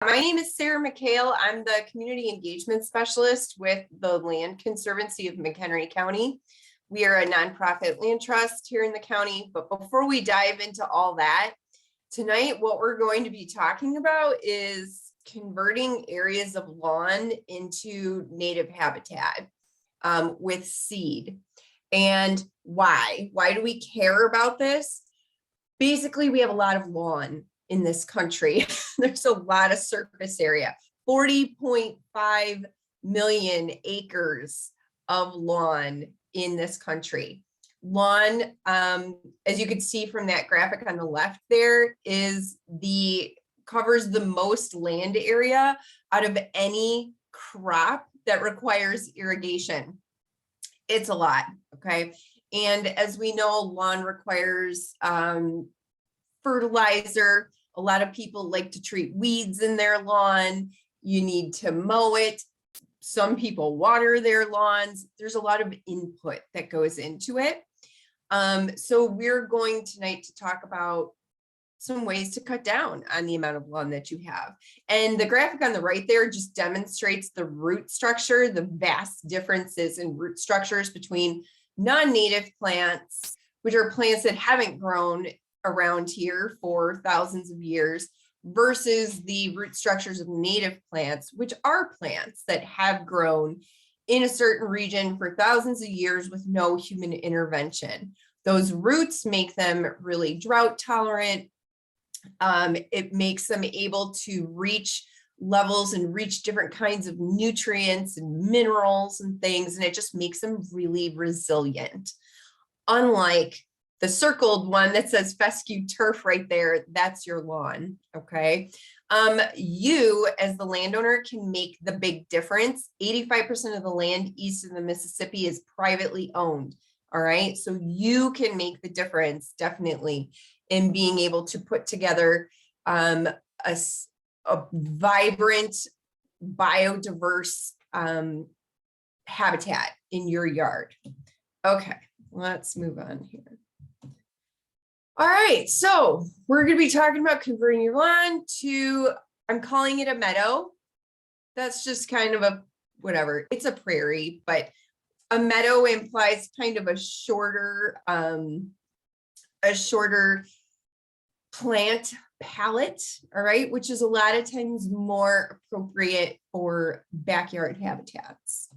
My name is Sarah Michehl. I'm the Community Engagement Specialist with the Land Conservancy of McHenry County. We are a nonprofit land trust here in the county, but before we dive into all that, tonight what we're going to be talking about is converting areas of lawn into native habitat with seed. And why? Why do we care about this? Basically, we have a lot of lawn in this country. There's a lot of surface area, 40.5 million acres of lawn in this country. Lawn, as you can see from that graphic on the left there, covers the most land area out of any crop that requires irrigation. It's a lot, okay? And as we know, lawn requires fertilizer. A lot of people like to treat weeds in their lawn. You need to mow it. Some people water their lawns. There's a lot of input that goes into it. So we're going tonight to talk about some ways to cut down on the amount of lawn that you have. And the graphic on the right there just demonstrates the root structure, the vast differences in root structures between non-native plants, which are plants that haven't grown around here for thousands of years, versus the root structures of native plants, which are plants that have grown in a certain region for thousands of years with no human intervention. Those roots make them really drought tolerant. It makes them able to reach levels and reach different kinds of nutrients and minerals and things, and it just makes them really resilient. Unlike the circled one that says fescue turf right there, that's your lawn, okay? You, as the landowner, can make the big difference. 85% of the land east of the Mississippi is privately owned, all right? So you can make the difference, definitely, in being able to put together a vibrant, biodiverse habitat in your yard. Okay, let's move on here. All right, so we're going to be talking about converting your lawn to, I'm calling it a meadow. That's just kind of a, whatever, it's a prairie, but a meadow implies kind of a shorter plant palette, all right, which is a lot of times more appropriate for backyard habitats.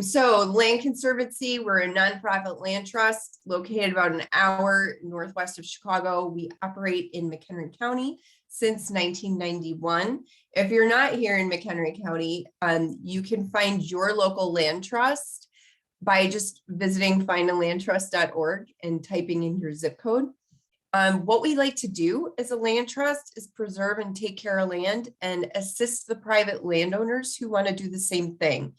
So Land Conservancy, we're a nonprofit land trust located about an hour northwest of Chicago. We operate in McHenry County since 1991. If you're not here in McHenry County, you can find your local land trust by just visiting findalandtrust.org and typing in your zip code. What we like to do as a land trust is preserve and take care of land and assist the private landowners who want to do the same thing.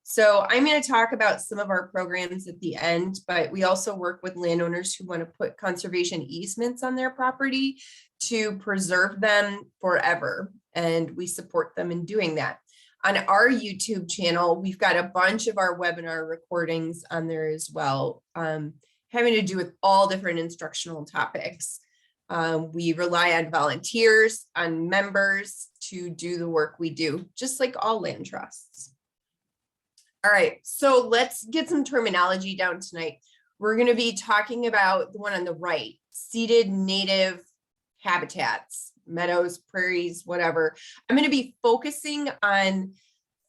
So I'm going to talk about some of our programs at the end, but we also work with landowners who want to put conservation easements on their property to preserve them forever. And we support them in doing that. On our YouTube channel, we've got a bunch of our webinar recordings on there as well, having to do with all different instructional topics. We rely on volunteers, on members to do the work we do, just like all land trusts. All right, so let's get some terminology down tonight. We're going to be talking about the one on the right, seeded native habitats, meadows, prairies, whatever. I'm going to be focusing on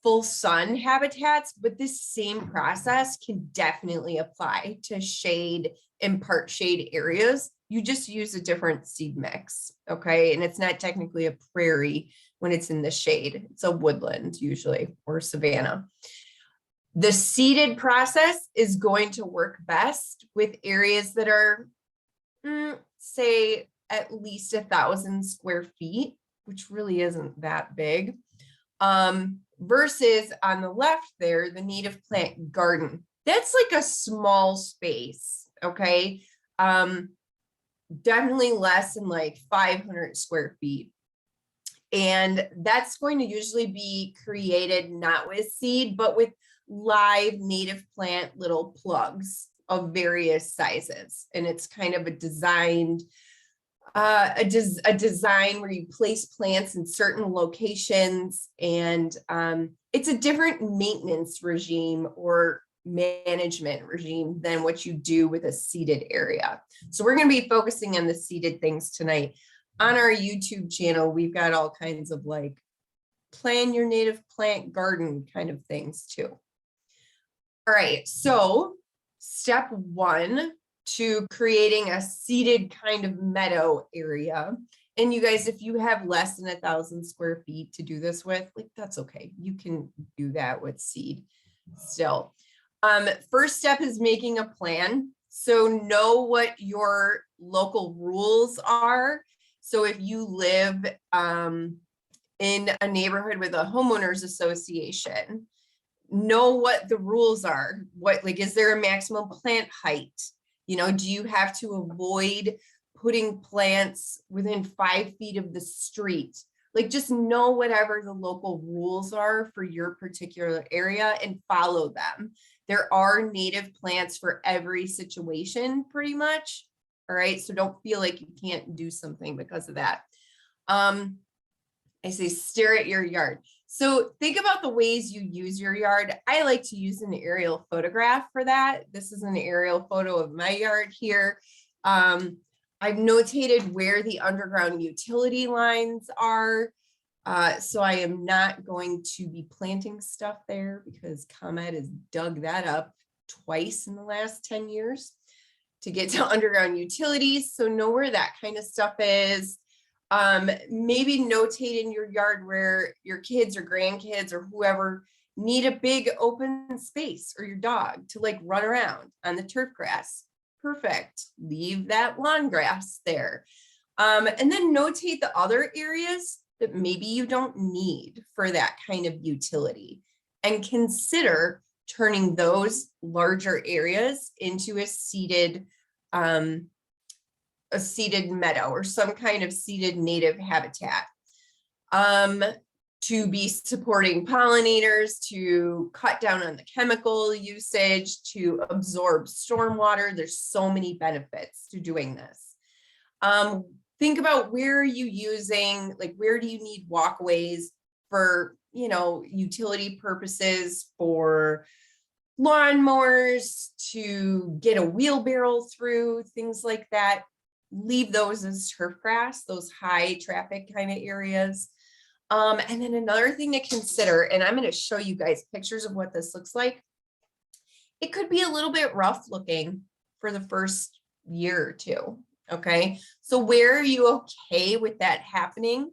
full sun habitats, but this same process can definitely apply to shade and part shade areas. You just use a different seed mix, okay? And it's not technically a prairie when it's in the shade. It's a woodland usually, or savanna. The seeded process is going to work best with areas that are, say, at least 1,000 square feet, which really isn't that big. Versus on the left there, the native plant garden. That's like a small space, okay? Definitely less than like 500 square feet. And that's going to usually be created not with seed, but with live native plant little plugs of various sizes. And it's kind of a designed a design where you place plants in certain locations, and it's a different maintenance regime or management regime than what you do with a seeded area. So we're going to be focusing on the seeded things tonight. On our YouTube channel, we've got all kinds of like plan your native plant garden kind of things too. All right, so step one to creating a seeded kind of meadow area. And you guys, if you have less than 1,000 square feet to do this with, like, that's okay. You can do that with seed still. First step is making a plan. So know what your local rules are. So if you live in a neighborhood with a homeowners association, know what the rules are. What, like, is there a maximum plant height? You know, do you have to avoid putting plants within 5 feet of the street? Like, just know whatever the local rules are for your particular area and follow them. There are native plants for every situation, pretty much. All right, so don't feel like you can't do something because of that. I say stare at your yard. So think about the ways you use your yard. I like to use an aerial photograph for that. This is an aerial photo of my yard here. I've notated where the underground utility lines are. So I am not going to be planting stuff there because ComEd has dug that up twice in the last 10 years to get to underground utilities. So know where that kind of stuff is. Maybe notate in your yard where your kids or grandkids or whoever need a big open space, or your dog to like run around on the turf grass. Perfect. Leave that lawn grass there. And then notate the other areas that maybe you don't need for that kind of utility, and consider turning those larger areas into a seeded meadow or some kind of seeded native habitat, to be supporting pollinators, to cut down on the chemical usage, to absorb stormwater. There's so many benefits to doing this. Think about where are you using, like, where do you need walkways for, you know, utility purposes, for lawnmowers, to get a wheelbarrow through, things like that. Leave those as turf grass, those high traffic kind of areas. And then another thing to consider, and I'm going to show you guys pictures of what this looks like. It could be a little bit rough looking for the first year or two. Okay, so where are you okay with that happening?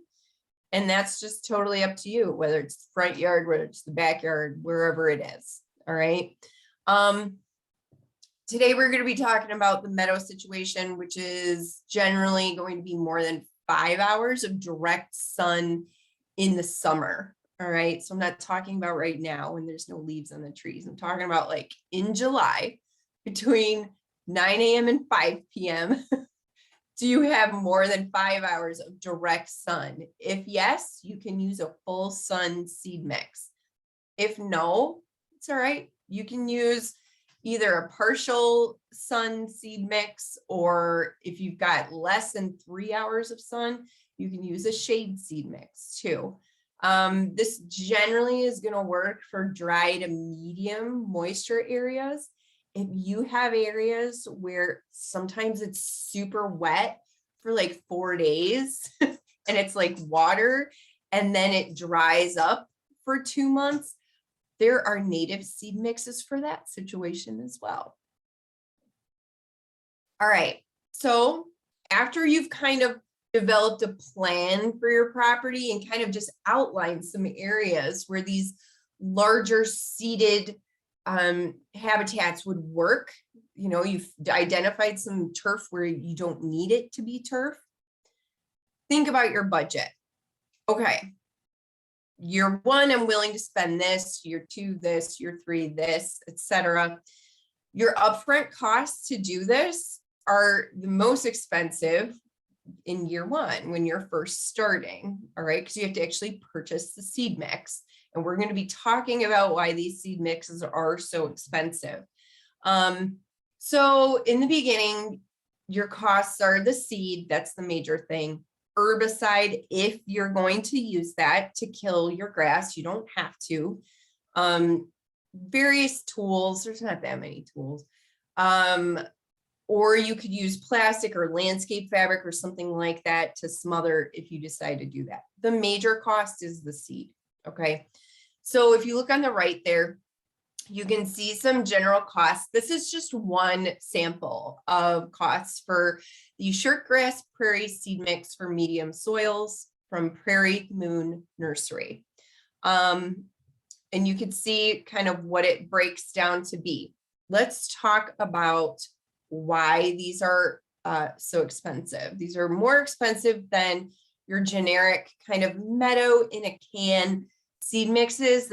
And that's just totally up to you, whether it's the front yard, whether it's the backyard, wherever it is. All right. Today we're going to be talking about the meadow situation, which is generally going to be more than 5 hours of direct sun in the summer. All right. So I'm not talking about right now when there's no leaves on the trees. I'm talking about like in July between 9 a.m. and 5 p.m. Do you have more than 5 hours of direct sun? If yes, you can use a full sun seed mix. If no, it's all right. You can use either a partial sun seed mix, or if you've got less than 3 hours of sun, you can use a shade seed mix too. This generally is going to work for dry to medium moisture areas. If you have areas where sometimes it's super wet for like 4 days and it's like water, and then it dries up for 2 months, there are native seed mixes for that situation as well. All right, so after you've kind of developed a plan for your property and kind of just outlined some areas where these larger seeded habitats would work, you know, you've identified some turf where you don't need it to be turf. Think about your budget. Okay, year one, I'm willing to spend this, year two, this, year three, this, etc. Your upfront costs to do this are the most expensive in year one when you're first starting, all right, because you have to actually purchase the seed mix. And we're going to be talking about why these seed mixes are so expensive. So in the beginning, your costs are the seed, that's the major thing. Herbicide, if you're going to use that to kill your grass, you don't have to. Various tools, there's not that many tools. Or you could use plastic or landscape fabric or something like that to smother if you decide to do that. The major cost is the seed, okay? So if you look on the right there, you can see some general costs. This is just one sample of costs for the shortgrass prairie seed mix for medium soils from Prairie Moon Nursery. And you can see kind of what it breaks down to be. Let's talk about why these are so expensive. These are more expensive than your generic kind of meadow in a can seed mixes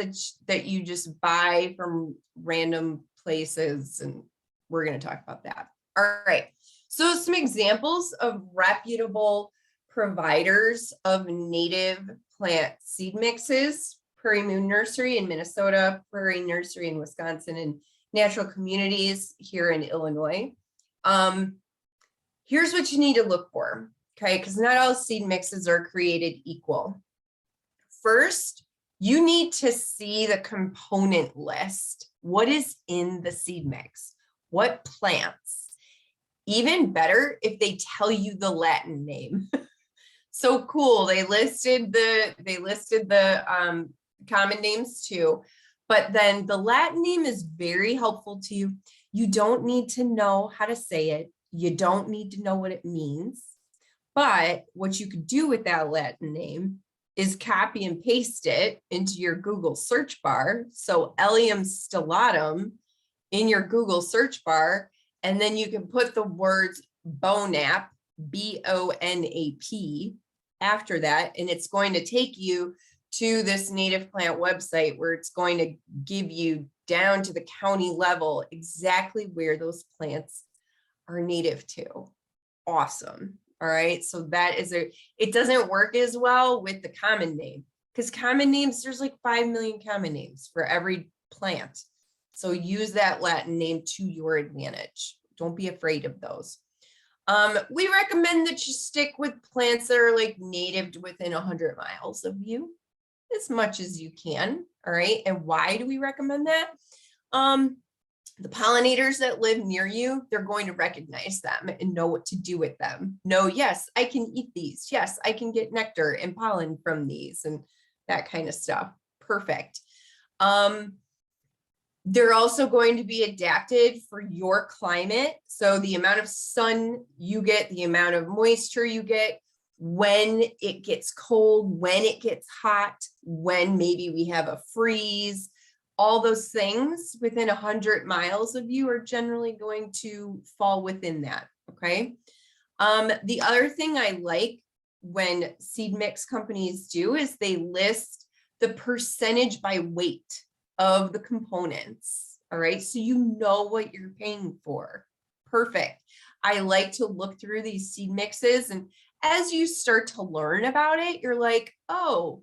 that you just buy from random places, and we're going to talk about that. All right, so some examples of reputable providers of native plant seed mixes: Prairie Moon Nursery in Minnesota, Prairie Nursery in Wisconsin, and Natural Communities here in Illinois. Here's what you need to look for, okay? Because not all seed mixes are created equal. First, you need to see the component list. What is in the seed mix? What plants? Even better if they tell you the Latin name. So cool. They listed the common names too, but then the Latin name is very helpful to you. You don't need to know how to say it. You don't need to know what it means. But what you could do with that Latin name is copy and paste it into your Google search bar. So Allium stellatum in your Google search bar, and then you can put the words BONAP, B-O-N-A-P, after that, and it's going to take you to this native plant website where it's going to give you down to the county level exactly where those plants are native to. Awesome. All right, so that is it doesn't work as well with the common name, because common names, there's like 5 million common names for every plant. So use that Latin name to your advantage. Don't be afraid of those. We recommend that you stick with plants that are like native to within 100 miles of you as much as you can. All right, and why do we recommend that? The pollinators that live near you, they're going to recognize them and know what to do with them. No, yes, I can eat these. Yes, I can get nectar and pollen from these and that kind of stuff. Perfect. They're also going to be adapted for your climate. So the amount of sun you get, the amount of moisture you get, when it gets cold, when it gets hot, when maybe we have a freeze, all those things within 100 miles of you are generally going to fall within that, okay? The other thing I like when seed mix companies do is they list the percentage by weight of the components, all right? So you know what you're paying for. Perfect. I like to look through these seed mixes, and as you start to learn about it, you're like, oh,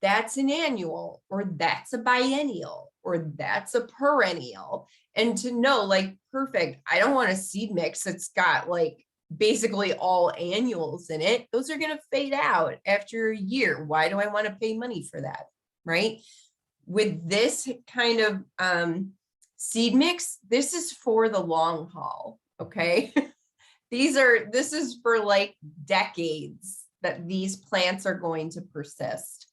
that's an annual, or that's a biennial, or that's a perennial. And to know, like, perfect, I don't want a seed mix that's got like basically all annuals in it. Those are going to fade out after a year. Why do I want to pay money for that? Right? With this kind of seed mix, this is for the long haul. Okay. This is for like decades that these plants are going to persist.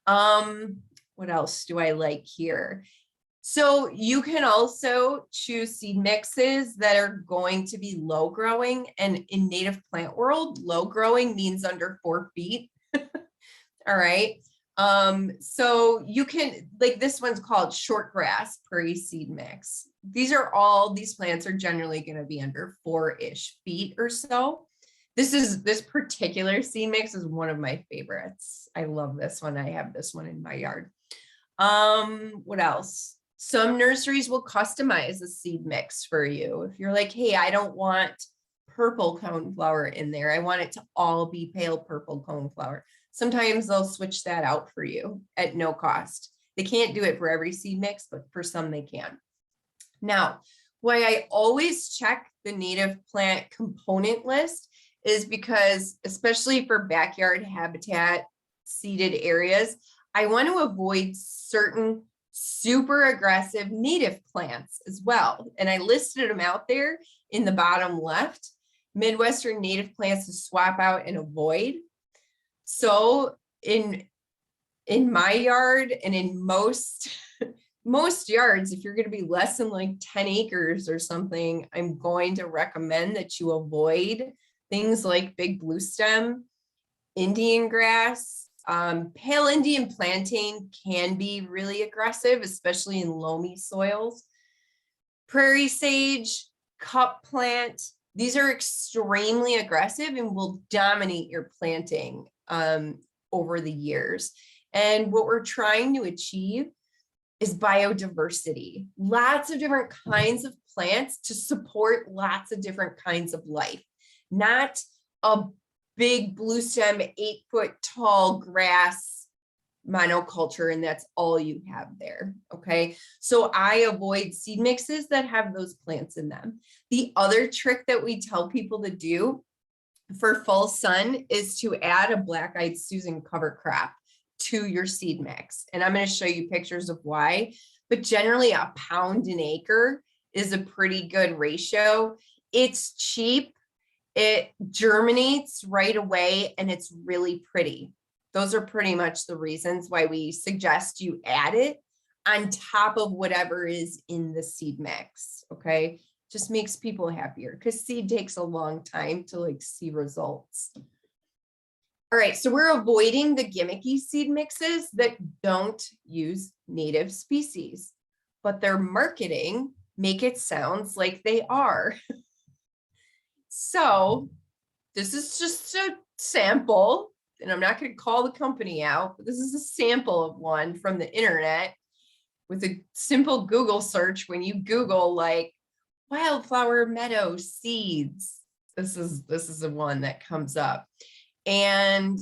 What else do I like here? So you can also choose seed mixes that are going to be low growing, and in native plant world, low growing means under 4 feet. All right. So you can, like, this one's called shortgrass prairie seed mix. These plants are generally going to be under 4-ish feet or so. This particular seed mix is one of my favorites. I love this one. I have this one in my yard. What else? Some nurseries will customize a seed mix for you. If you're like, hey, I don't want purple coneflower in there, I want it to all be pale purple coneflower. Sometimes they'll switch that out for you at no cost. They can't do it for every seed mix, but for some they can. Now, why I always check the native plant component list is because, especially for backyard habitat seeded areas, I want to avoid certain super aggressive native plants as well. And I listed them out there in the bottom left, Midwestern native plants to swap out and avoid. So in my yard and in most yards, if you're going to be less than like 10 acres or something, I'm going to recommend that you avoid things like big blue stem, Indian grass, pale Indian plantain can be really aggressive, especially in loamy soils. Prairie sage, cup plant, these are extremely aggressive and will dominate your planting over the years. And what we're trying to achieve is biodiversity, lots of different kinds of plants to support lots of different kinds of life, not a big blue stem, 8-foot tall grass monoculture, and that's all you have there. Okay, so I avoid seed mixes that have those plants in them. The other trick that we tell people to do for fall sun is to add a black-eyed Susan cover crop to your seed mix. And I'm going to show you pictures of why, but generally a pound an acre is a pretty good ratio. It's cheap, it germinates right away, and it's really pretty. Those are pretty much the reasons why we suggest you add it on top of whatever is in the seed mix. Okay, just makes people happier because seed takes a long time to like see results. All right, so we're avoiding the gimmicky seed mixes that don't use native species, but their marketing make it sounds like they are. So this is just a sample, and I'm not going to call the company out, but this is a sample of one from the internet with a simple Google search. When you Google like Wildflower Meadow seeds, this is the one that comes up. And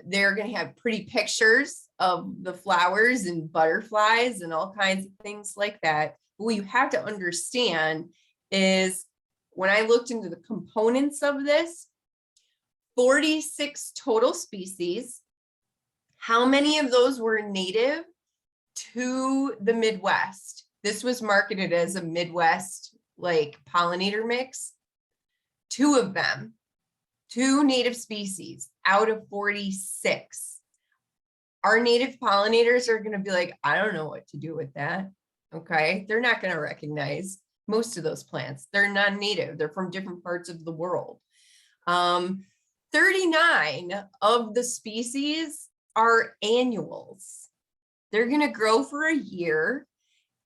they're going to have pretty pictures of the flowers and butterflies and all kinds of things like that. But what you have to understand is when I looked into the components of this, 46 total species, how many of those were native to the Midwest? This was marketed as a Midwest like pollinator mix. 2 of them. 2 native species out of 46. Our native pollinators are going to be like, I don't know what to do with that. Okay, they're not going to recognize most of those plants. They're non-native. They're from different parts of the world. 39 of the species are annuals. They're going to grow for a year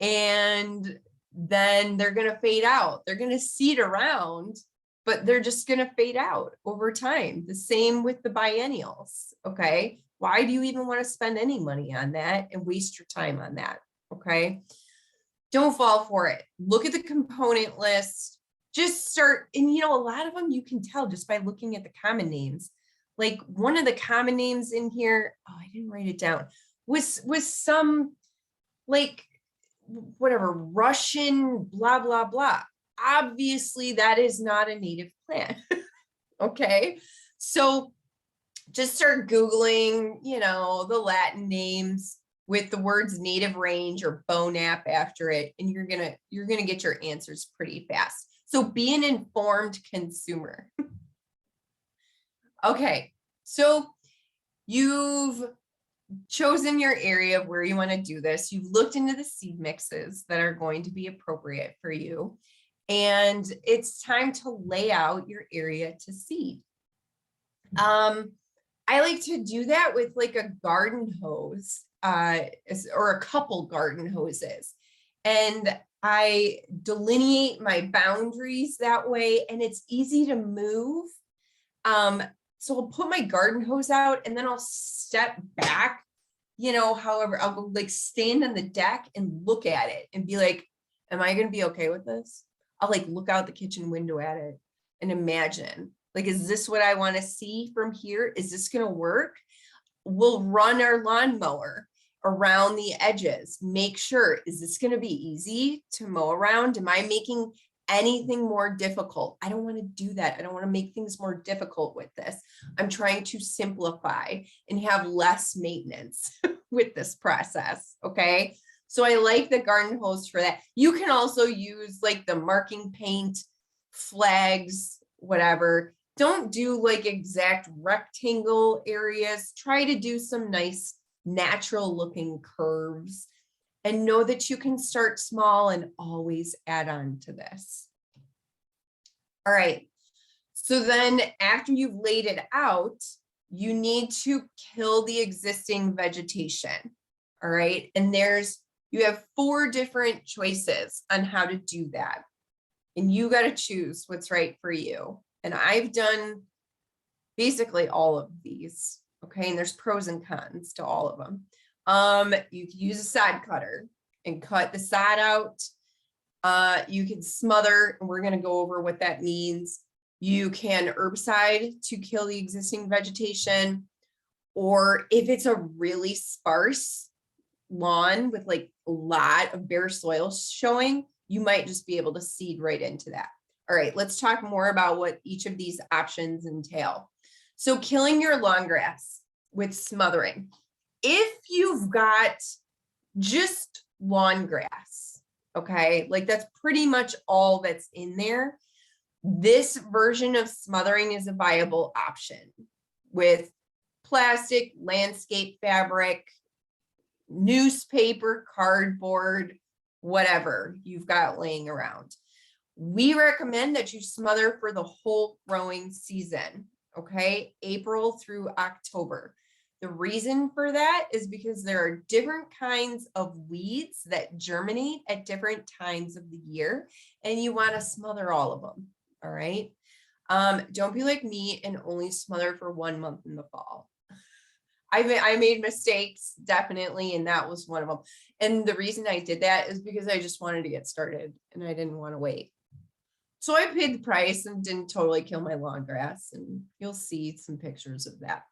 and then they're going to fade out. They're going to seed around, but they're just going to fade out over time. The same with the biennials. Okay, why do you even want to spend any money on that and waste your time on that? Okay, don't fall for it. Look at the component list. Just start, and you know, a lot of them you can tell just by looking at the common names. Like one of the common names in here, oh, I didn't write it down, was some like whatever Russian blah blah blah. Obviously that is not a native plant. Okay, so just start Googling, you know, the Latin names with the words native range or bonap after it, and you're gonna get your answers pretty fast. So be an informed consumer. Okay, so you've chosen your area of where you want to do this. You've looked into the seed mixes that are going to be appropriate for you. And it's time to lay out your area to seed. I like to do that with like a garden hose or a couple garden hoses. And I delineate my boundaries that way, and it's easy to move. So I'll put my garden hose out and then I'll step back, you know, however, I'll go like stand on the deck and look at it and be like, am I going to be okay with this? I'll like look out the kitchen window at it and imagine, like, is this what I want to see from here? Is this going to work? We'll run our lawnmower around the edges. Make sure, is this going to be easy to mow around? Am I making anything more difficult. I don't want to do that. I don't want to make things more difficult with this. I'm trying to simplify and have less maintenance with this process. Okay. So I like the garden hose for that. You can also use like the marking paint, flags, whatever. Don't do like exact rectangle areas. Try to do some nice natural looking curves, and know that you can start small and always add on to this. All right. So then after you've laid it out, you need to kill the existing vegetation. All right. And you have 4 different choices on how to do that. And you got to choose what's right for you. And I've done basically all of these. Okay. And there's pros and cons to all of them. You can use a sod cutter and cut the sod out. You can smother, and we're going to go over what that means. You can herbicide to kill the existing vegetation, or if it's a really sparse lawn with like a lot of bare soil showing, you might just be able to seed right into that. All right, let's talk more about what each of these options entail. So killing your lawn grass with smothering. If you've got just lawn grass, okay, like that's pretty much all that's in there, this version of smothering is a viable option with plastic, landscape fabric, newspaper, cardboard, whatever you've got laying around. We recommend that you smother for the whole growing season, okay, April through October. The reason for that is because there are different kinds of weeds that germinate at different times of the year, and you want to smother all of them. All right. Don't be like me and only smother for 1 month in the fall. I made mistakes, definitely, and that was one of them. And the reason I did that is because I just wanted to get started and I didn't want to wait. So I paid the price and didn't totally kill my lawn grass, and you'll see some pictures of that.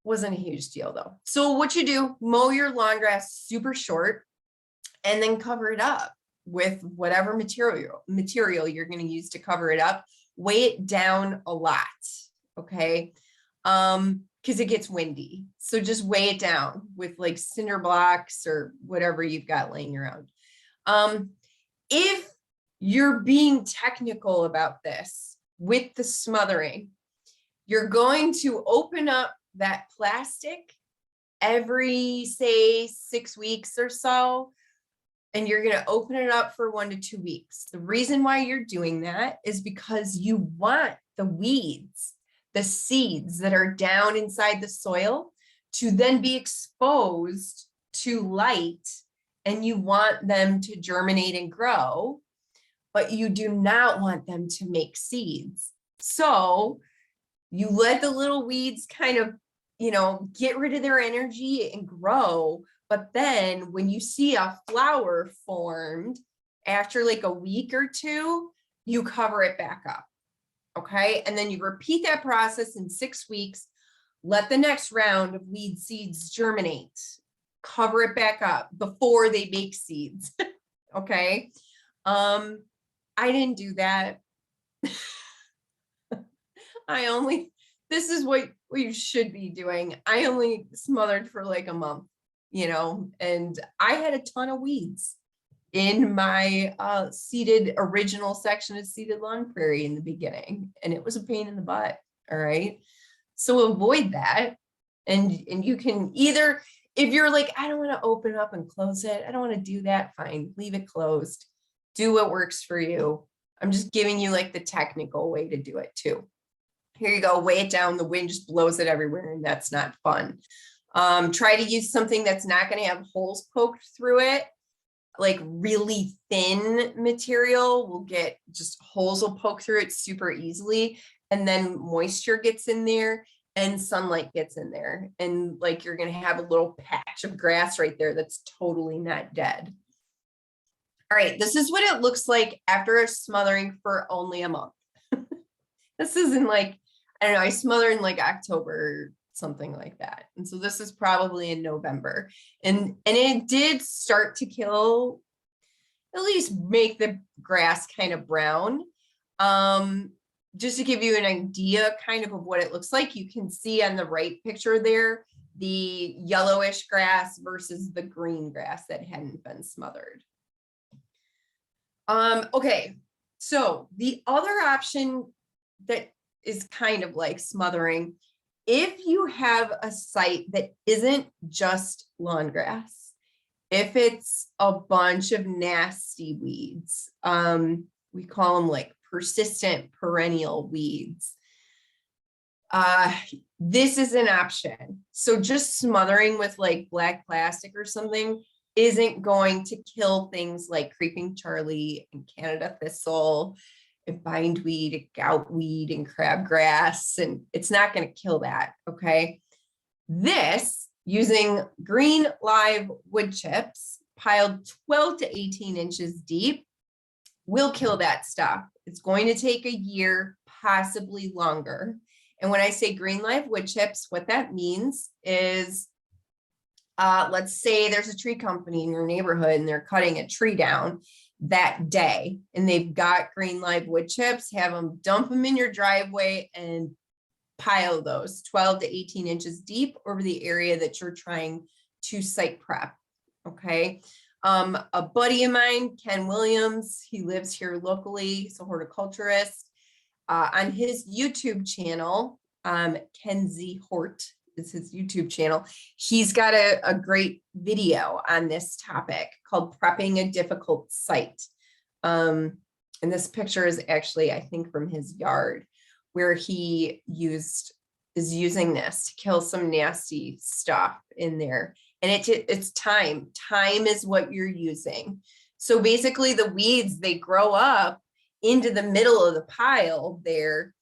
Wasn't a huge deal though. So what you do, mow your lawn grass super short and then cover it up with whatever material you're going to use to cover it up. Weigh it down a lot, okay? Because it gets windy. So just weigh it down with like cinder blocks or whatever you've got laying around. If you're being technical about this with the smothering, you're going to open up that plastic every, say, 6 weeks or so, and you're going to open it up for 1 to 2 weeks. The reason why you're doing that is because you want the weeds, the seeds that are down inside the soil, to then be exposed to light, and you want them to germinate and grow, but you do not want them to make seeds. So you let the little weeds kind of, get rid of their energy and grow. But then when you see a flower formed after like a week or 2, you cover it back up. Okay. And then you repeat that process in 6 weeks. Let the next round of weed seeds germinate, cover it back up before they make seeds. Okay. I didn't do that. This is what you should be doing. I only smothered for like a month, and I had a ton of weeds in my seeded original section of Seeded Lawn Prairie in the beginning, and it was a pain in the butt. All right. So avoid that. And you can either, if you're like, I don't want to open up and close it, I don't want to do that, fine, leave it closed. Do what works for you. I'm just giving you like the technical way to do it too. Here you go, weigh it down. The wind just blows it everywhere, and that's not fun. Try to use something that's not going to have holes poked through it. Like really thin material will get just holes will poke through it super easily. And then moisture gets in there and sunlight gets in there. And like you're going to have a little patch of grass right there that's totally not dead. All right, this is what it looks like after a smothering for only a month. This isn't like, I don't know, I smothered in like October, something like that. And so this is probably in November. And it did start to kill at least make the grass kind of brown. Just to give you an idea kind of what it looks like, you can see on the right picture there, the yellowish grass versus the green grass that hadn't been smothered. Okay, so the other option that is kind of like smothering, if you have a site that isn't just lawn grass, if it's a bunch of nasty weeds, we call them like persistent perennial weeds, this is an option. So just smothering with like black plastic or something isn't going to kill things like creeping Charlie and Canada thistle and bindweed and goutweed and crabgrass, and it's not going to kill that. Okay, this, using green live wood chips piled 12 to 18 inches deep, will kill that stuff. It's going to take a year, possibly longer. And when I say green live wood chips, what that means is, let's say there's a tree company in your neighborhood and they're cutting a tree down that day and they've got green live wood chips, have them dump them in your driveway and pile those 12 to 18 inches deep over the area that you're trying to site prep. Okay. A buddy of mine, Ken Williams, he lives here locally, he's a horticulturist. On his YouTube channel, Ken Z. Hort is his YouTube channel. He's got a great video on this topic called Prepping a Difficult Site. And this picture is actually, I think, from his yard, where he is using this to kill some nasty stuff in there. And it's time. Time is what you're using. So basically the weeds, they grow up into the middle of the pile there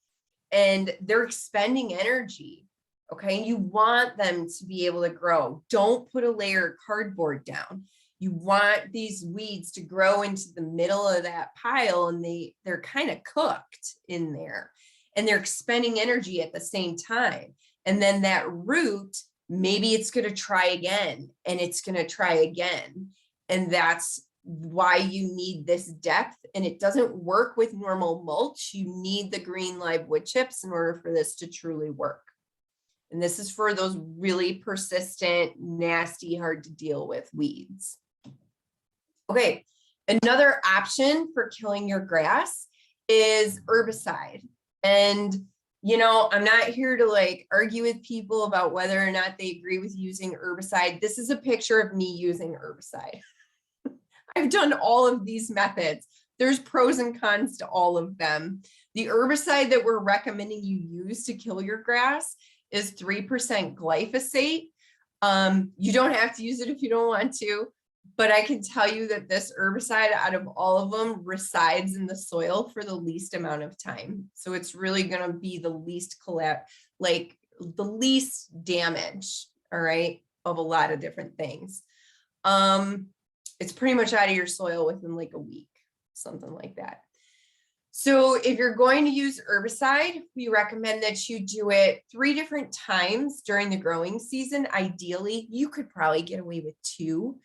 and they're expending energy. Okay, you want them to be able to grow. Don't put a layer of cardboard down. You want these weeds to grow into the middle of that pile and they're kind of cooked in there and they're expending energy at the same time. And then that root, maybe it's going to try again and it's going to try again. And that's why you need this depth, and it doesn't work with normal mulch. You need the green live wood chips in order for this to truly work. And this is for those really persistent, nasty, hard to deal with weeds. Okay, another option for killing your grass is herbicide. And, you know, I'm not here to like argue with people about whether or not they agree with using herbicide. This is a picture of me using herbicide. I've done all of these methods. There's pros and cons to all of them. The herbicide that we're recommending you use to kill your grass is 3% glyphosate. You don't have to use it if you don't want to, but I can tell you that this herbicide out of all of them resides in the soil for the least amount of time. So it's really going to be the least the least damage, all right, of a lot of different things. It's pretty much out of your soil within like a week, something like that. So if you're going to use herbicide, we recommend that you do it 3 different times during the growing season. Ideally, you could probably get away with 2.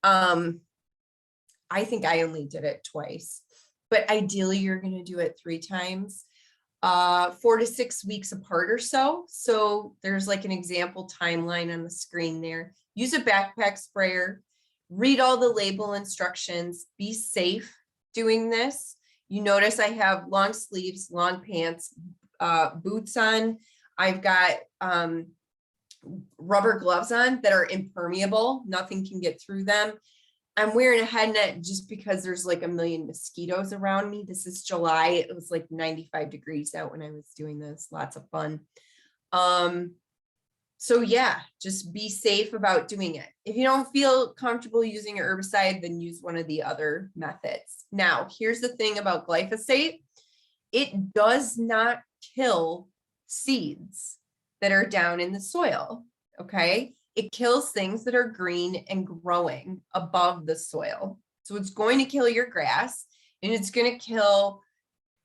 I think I only did it twice, but ideally you're going to do it 3 times, 4 to 6 weeks apart or so. So there's like an example timeline on the screen there. Use a backpack sprayer, read all the label instructions, be safe doing this. You notice I have long sleeves, long pants, boots on. I've got rubber gloves on that are impermeable. Nothing can get through them. I'm wearing a head net just because there's like a million mosquitoes around me. This is July. It was like 95 degrees out when I was doing this. Lots of fun. So yeah, just be safe about doing it. If you don't feel comfortable using an herbicide, then use one of the other methods. Now, here's the thing about glyphosate. It does not kill seeds that are down in the soil, okay? It kills things that are green and growing above the soil. So it's going to kill your grass, and it's going to kill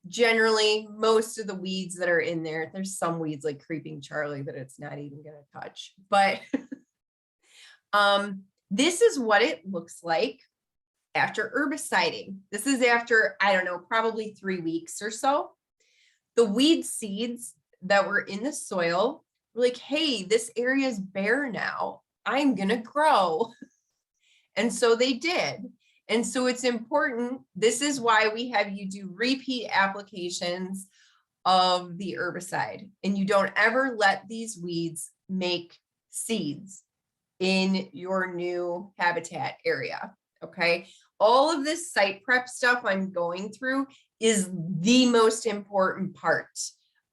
generally most of the weeds that are in there. There's some weeds like creeping Charlie that it's not even going to touch, but this is what it looks like. after herbiciding, this is after, I don't know, probably 3 weeks or so, the weed seeds that were in the soil were like, hey, this area is bare now. I'm going to grow. And so they did. And so it's important. This is why we have you do repeat applications of the herbicide. And you don't ever let these weeds make seeds in your new habitat area. Okay. All of this site prep stuff I'm going through is the most important part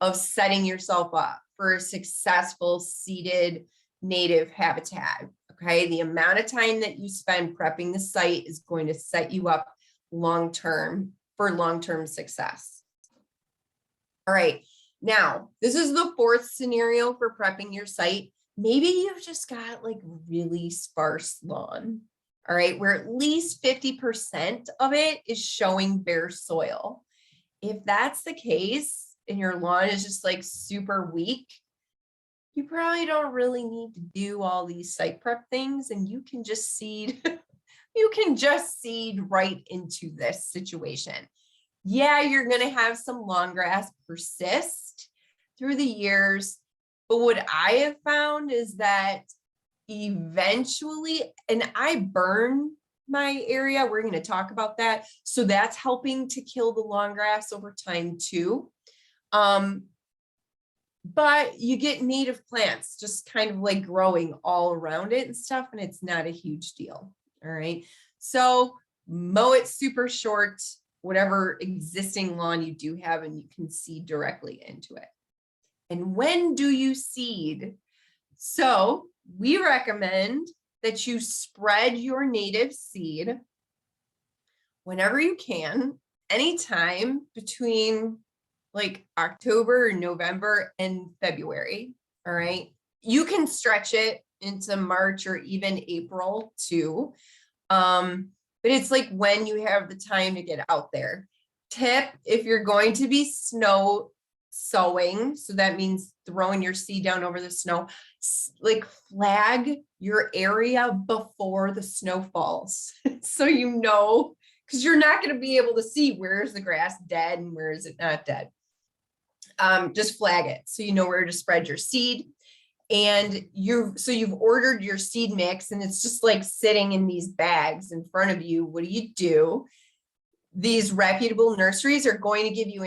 of setting yourself up for a successful seeded native habitat. Okay. The amount of time that you spend prepping the site is going to set you up long-term for long-term success. All right. Now, this is the fourth scenario for prepping your site. Maybe you've just got like really sparse lawn. All right, where at least 50% of it is showing bare soil. If that's the case and your lawn is just like super weak, you probably don't really need to do all these site prep things, and you can just seed, you can just seed right into this situation. Yeah, you're going to have some long grass persist through the years, but what I have found is that eventually, and I burn my area, we're going to talk about that, so that's helping to kill the long grass over time too. But you get native plants just kind of like growing all around it and stuff, and it's not a huge deal. All right, so mow it super short, whatever existing lawn you do have, and you can seed directly into it. And when do you seed? So we recommend that you spread your native seed whenever you can, anytime between like October, November, and February. All right. You can stretch it into March or even April too. But it's like when you have the time to get out there. Tip, if you're going to be snow sowing, so that means throwing your seed down over the snow, like flag your area before the snow falls. So you know, because you're not going to be able to see where is the grass dead and where is it not dead. Just flag it so you know where to spread your seed. And you've ordered your seed mix and it's just like sitting in these bags in front of you. What do? These reputable nurseries are going to give you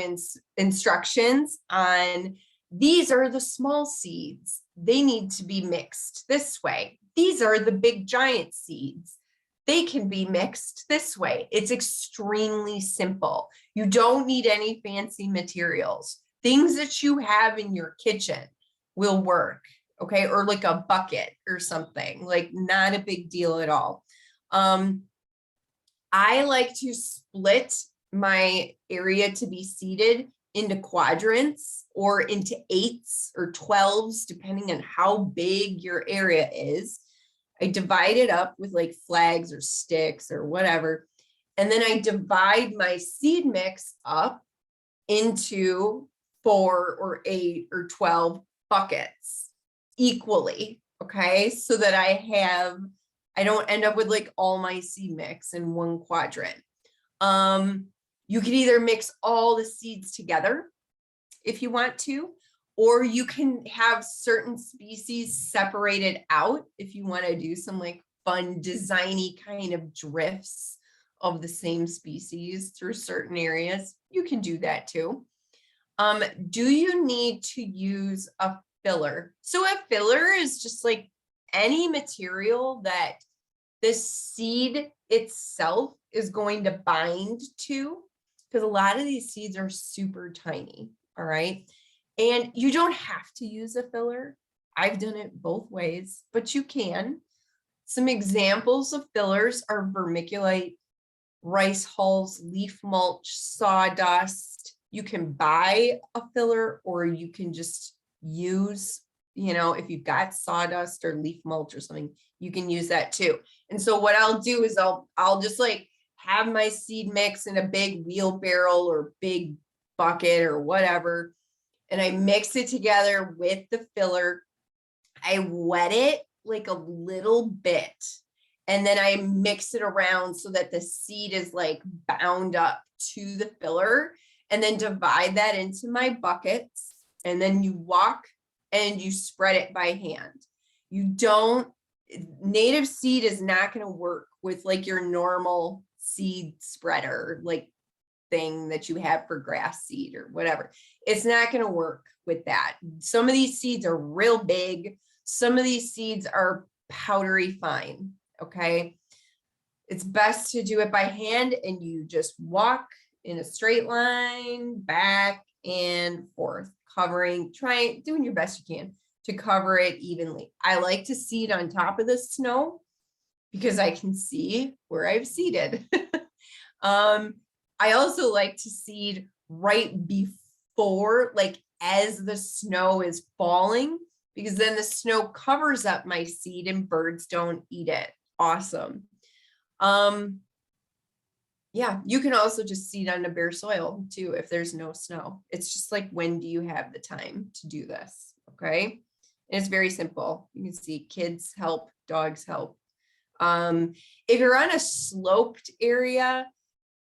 instructions on, these are the small seeds. They need to be mixed this way. These are the big giant seeds. They can be mixed this way. It's extremely simple. You don't need any fancy materials. Things that you have in your kitchen will work, okay? Or like a bucket or something, like not a big deal at all. I like to split my area to be seeded into quadrants or into 8s or 12s, depending on how big your area is. I divide it up with like flags or sticks or whatever. And then I divide my seed mix up into 4 or 8 or 12 buckets equally. Okay. So that I don't end up with like all my seed mix in one quadrant. You can either mix all the seeds together if you want to, or you can have certain species separated out if you want to do some like fun designy kind of drifts of the same species through certain areas. You can do that too. Do you need to use a filler? So a filler is just like any material that the seed itself is going to bind to, because a lot of these seeds are super tiny. All right. And you don't have to use a filler. I've done it both ways, but you can. Some examples of fillers are vermiculite, rice hulls, leaf mulch, sawdust. You can buy a filler, or you can just use, if you've got sawdust or leaf mulch or something, you can use that too. And so what I'll do is I'll just like have my seed mix in a big wheelbarrow or big bucket or whatever, and I mix it together with the filler. I wet it like a little bit, And then I mix it around so that the seed is like bound up to the filler, and then divide that into my buckets. And then you walk and you spread it by hand. You don't, native seed is not going to work with like your normal seed spreader, like thing that you have for grass seed or whatever. It's not going to work with that. Some of these seeds are real big. Some of these seeds are powdery fine. Okay. It's best to do it by hand, and you just walk in a straight line back and forth, doing your best you can to cover it evenly. I like to seed on top of the snow because I can see where I've seeded. I also like to seed right before, like as the snow is falling, because then the snow covers up my seed and birds don't eat it. Awesome. Yeah, you can also just seed on the bare soil too if there's no snow. It's just like, when do you have the time to do this? Okay. And it's very simple. You can see kids help, dogs help. If you're on a sloped area,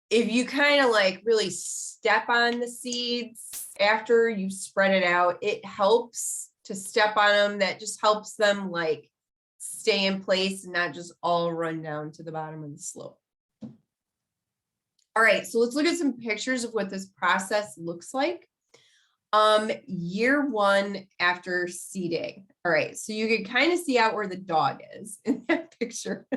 if you kind of like really step on the seeds after you spread it out, it helps to step on them. That just helps them like stay in place and not just all run down to the bottom of the slope. All right, so let's look at some pictures of what this process looks like. Year one after seeding. All right, so you can kind of see out where the dog is in that picture.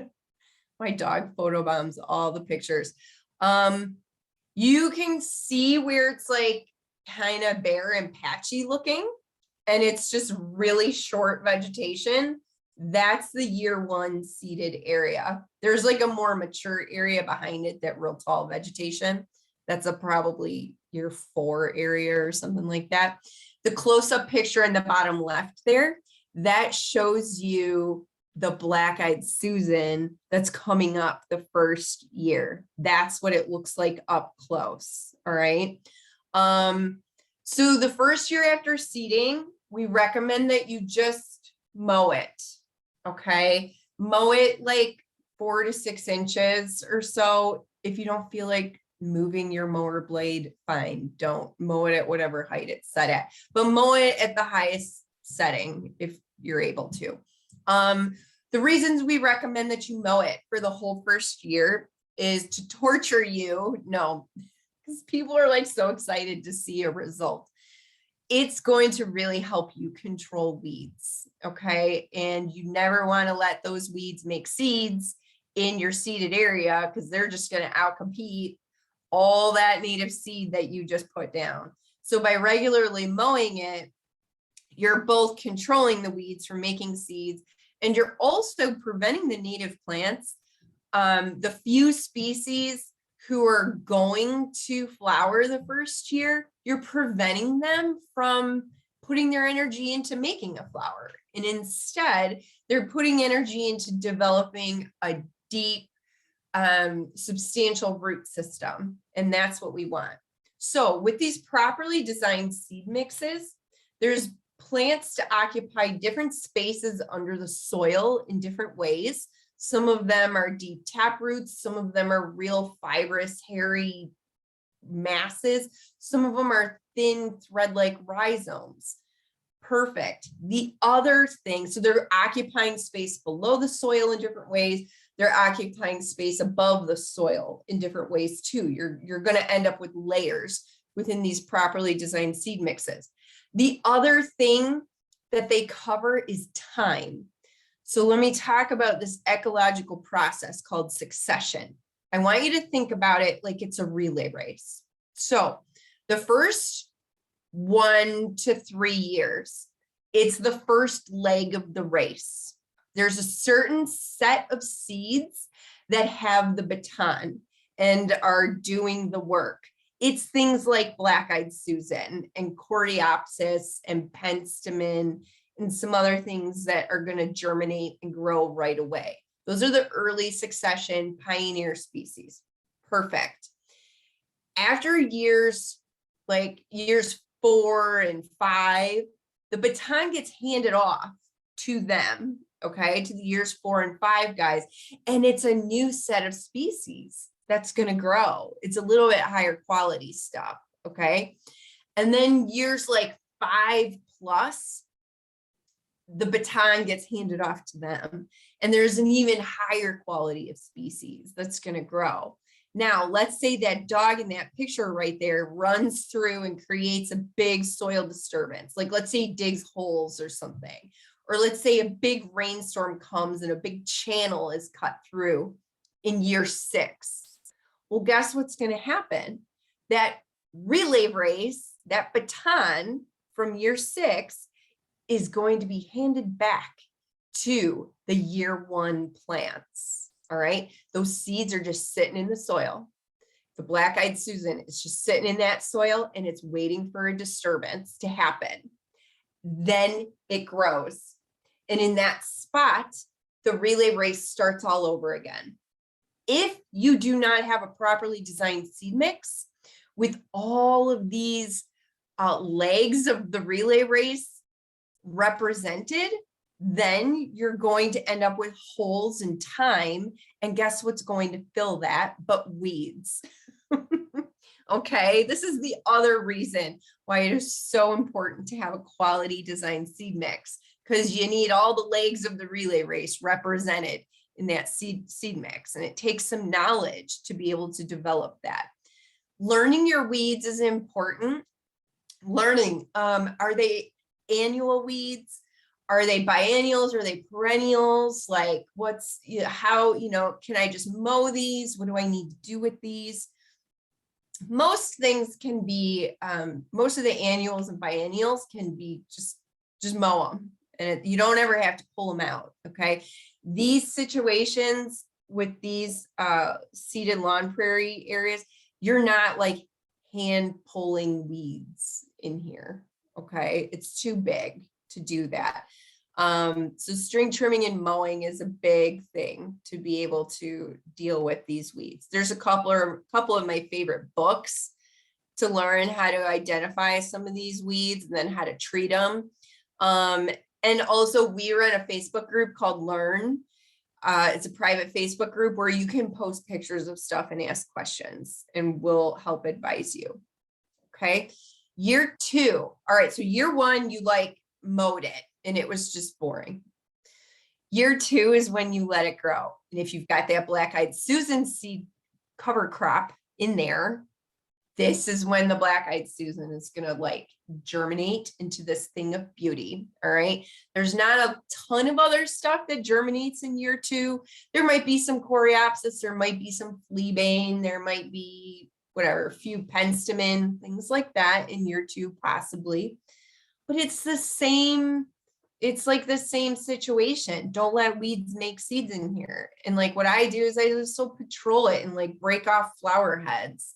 My dog photobombs all the pictures. You can see where it's like kind of bare and patchy looking, and it's just really short vegetation. That's the year one seeded area. There's like a more mature area behind it, that real tall vegetation. That's a probably year 4 area or something like that. The close-up picture in the bottom left there, that shows you the black-eyed Susan that's coming up the first year. That's what it looks like up close. All right. So the first year after seeding, we recommend that you just mow it. Okay. Mow it like 4 to 6 inches or so. If you don't feel like moving your mower blade, fine. Don't mow it at whatever height it's set at, but mow it at the highest setting if you're able to. The reasons we recommend that you mow it for the whole first year is to torture you. No, because people are like so excited to see a result. It's going to really help you control weeds. Okay. And you never want to let those weeds make seeds in your seeded area, because they're just going to outcompete all that native seed that you just put down. So by regularly mowing it, you're both controlling the weeds from making seeds, and you're also preventing the native plants, the few species who are going to flower the first year, you're preventing them from putting their energy into making a flower. And instead, they're putting energy into developing a deep, substantial root system. And that's what we want. So with these properly designed seed mixes, there's plants to occupy different spaces under the soil in different ways. Some of them are deep tap roots. Some of them are real fibrous, hairy masses. Some of them are thin thread-like rhizomes. Perfect. The other thing, so they're occupying space below the soil in different ways. They're occupying space above the soil in different ways too. You're going to end up with layers within these properly designed seed mixes. The other thing that they cover is time. So let me talk about this ecological process called succession. I want you to think about it like it's a relay race. So the first 1 to 3 years, it's the first leg of the race. There's a certain set of seeds that have the baton and are doing the work. It's things like black-eyed Susan and Cordyopsis and penstemon and some other things that are going to germinate and grow right away. Those are the early succession pioneer species. Perfect. After years, like years 4 and 5, the baton gets handed off to them. okay, to the years 4 and 5, guys. And it's a new set of species that's going to grow. It's a little bit higher quality stuff, okay? And then years like 5 plus, the baton gets handed off to them. And there's an even higher quality of species that's going to grow. Now, let's say that dog in that picture right there runs through and creates a big soil disturbance. Like, let's say he digs holes or something. Or let's say a big rainstorm comes and a big channel is cut through in year 6. Well, guess what's going to happen? That relay race, that baton from year 6 is going to be handed back to the year 1 plants. All right. Those seeds are just sitting in the soil. The black-eyed Susan is just sitting in that soil and it's waiting for a disturbance to happen. Then it grows. And in that spot, the relay race starts all over again. If you do not have a properly designed seed mix with all of these legs of the relay race represented, then you're going to end up with holes in time. And guess what's going to fill that? But weeds. Okay, this is the other reason why it is so important to have a quality design seed mix, because you need all the legs of the relay race represented in that seed mix. And it takes some knowledge to be able to develop that. Learning your weeds is important. Learning, are they annual weeds? Are they biennials? Are they perennials? Like, what's, how, can I just mow these? What do I need to do with these? Most things can be, most of the annuals and biennials can be just mow them. And you don't ever have to pull them out, okay? These situations with these seeded lawn prairie areas, you're not like hand pulling weeds in here, okay? It's too big to do that. So string trimming and mowing is a big thing to be able to deal with these weeds. There's a couple of my favorite books to learn how to identify some of these weeds and then how to treat them. And also we run a Facebook group called Learn. It's a private Facebook group where you can post pictures of stuff and ask questions, and we'll help advise you. Okay. Year 2. All right. So year 1, you like mowed it and it was just boring. Year 2 is when you let it grow. And if you've got that black-eyed Susan seed cover crop in there, this is when the black-eyed Susan is going to like germinate into this thing of beauty. All right. There's not a ton of other stuff that germinates in year 2. There might be some coreopsis, there might be some fleabane, there might be whatever, a few penstemon, things like that in year 2, possibly. But it's the same, it's like the same situation. Don't let weeds make seeds in here. And like what I do is I just so patrol it and like break off flower heads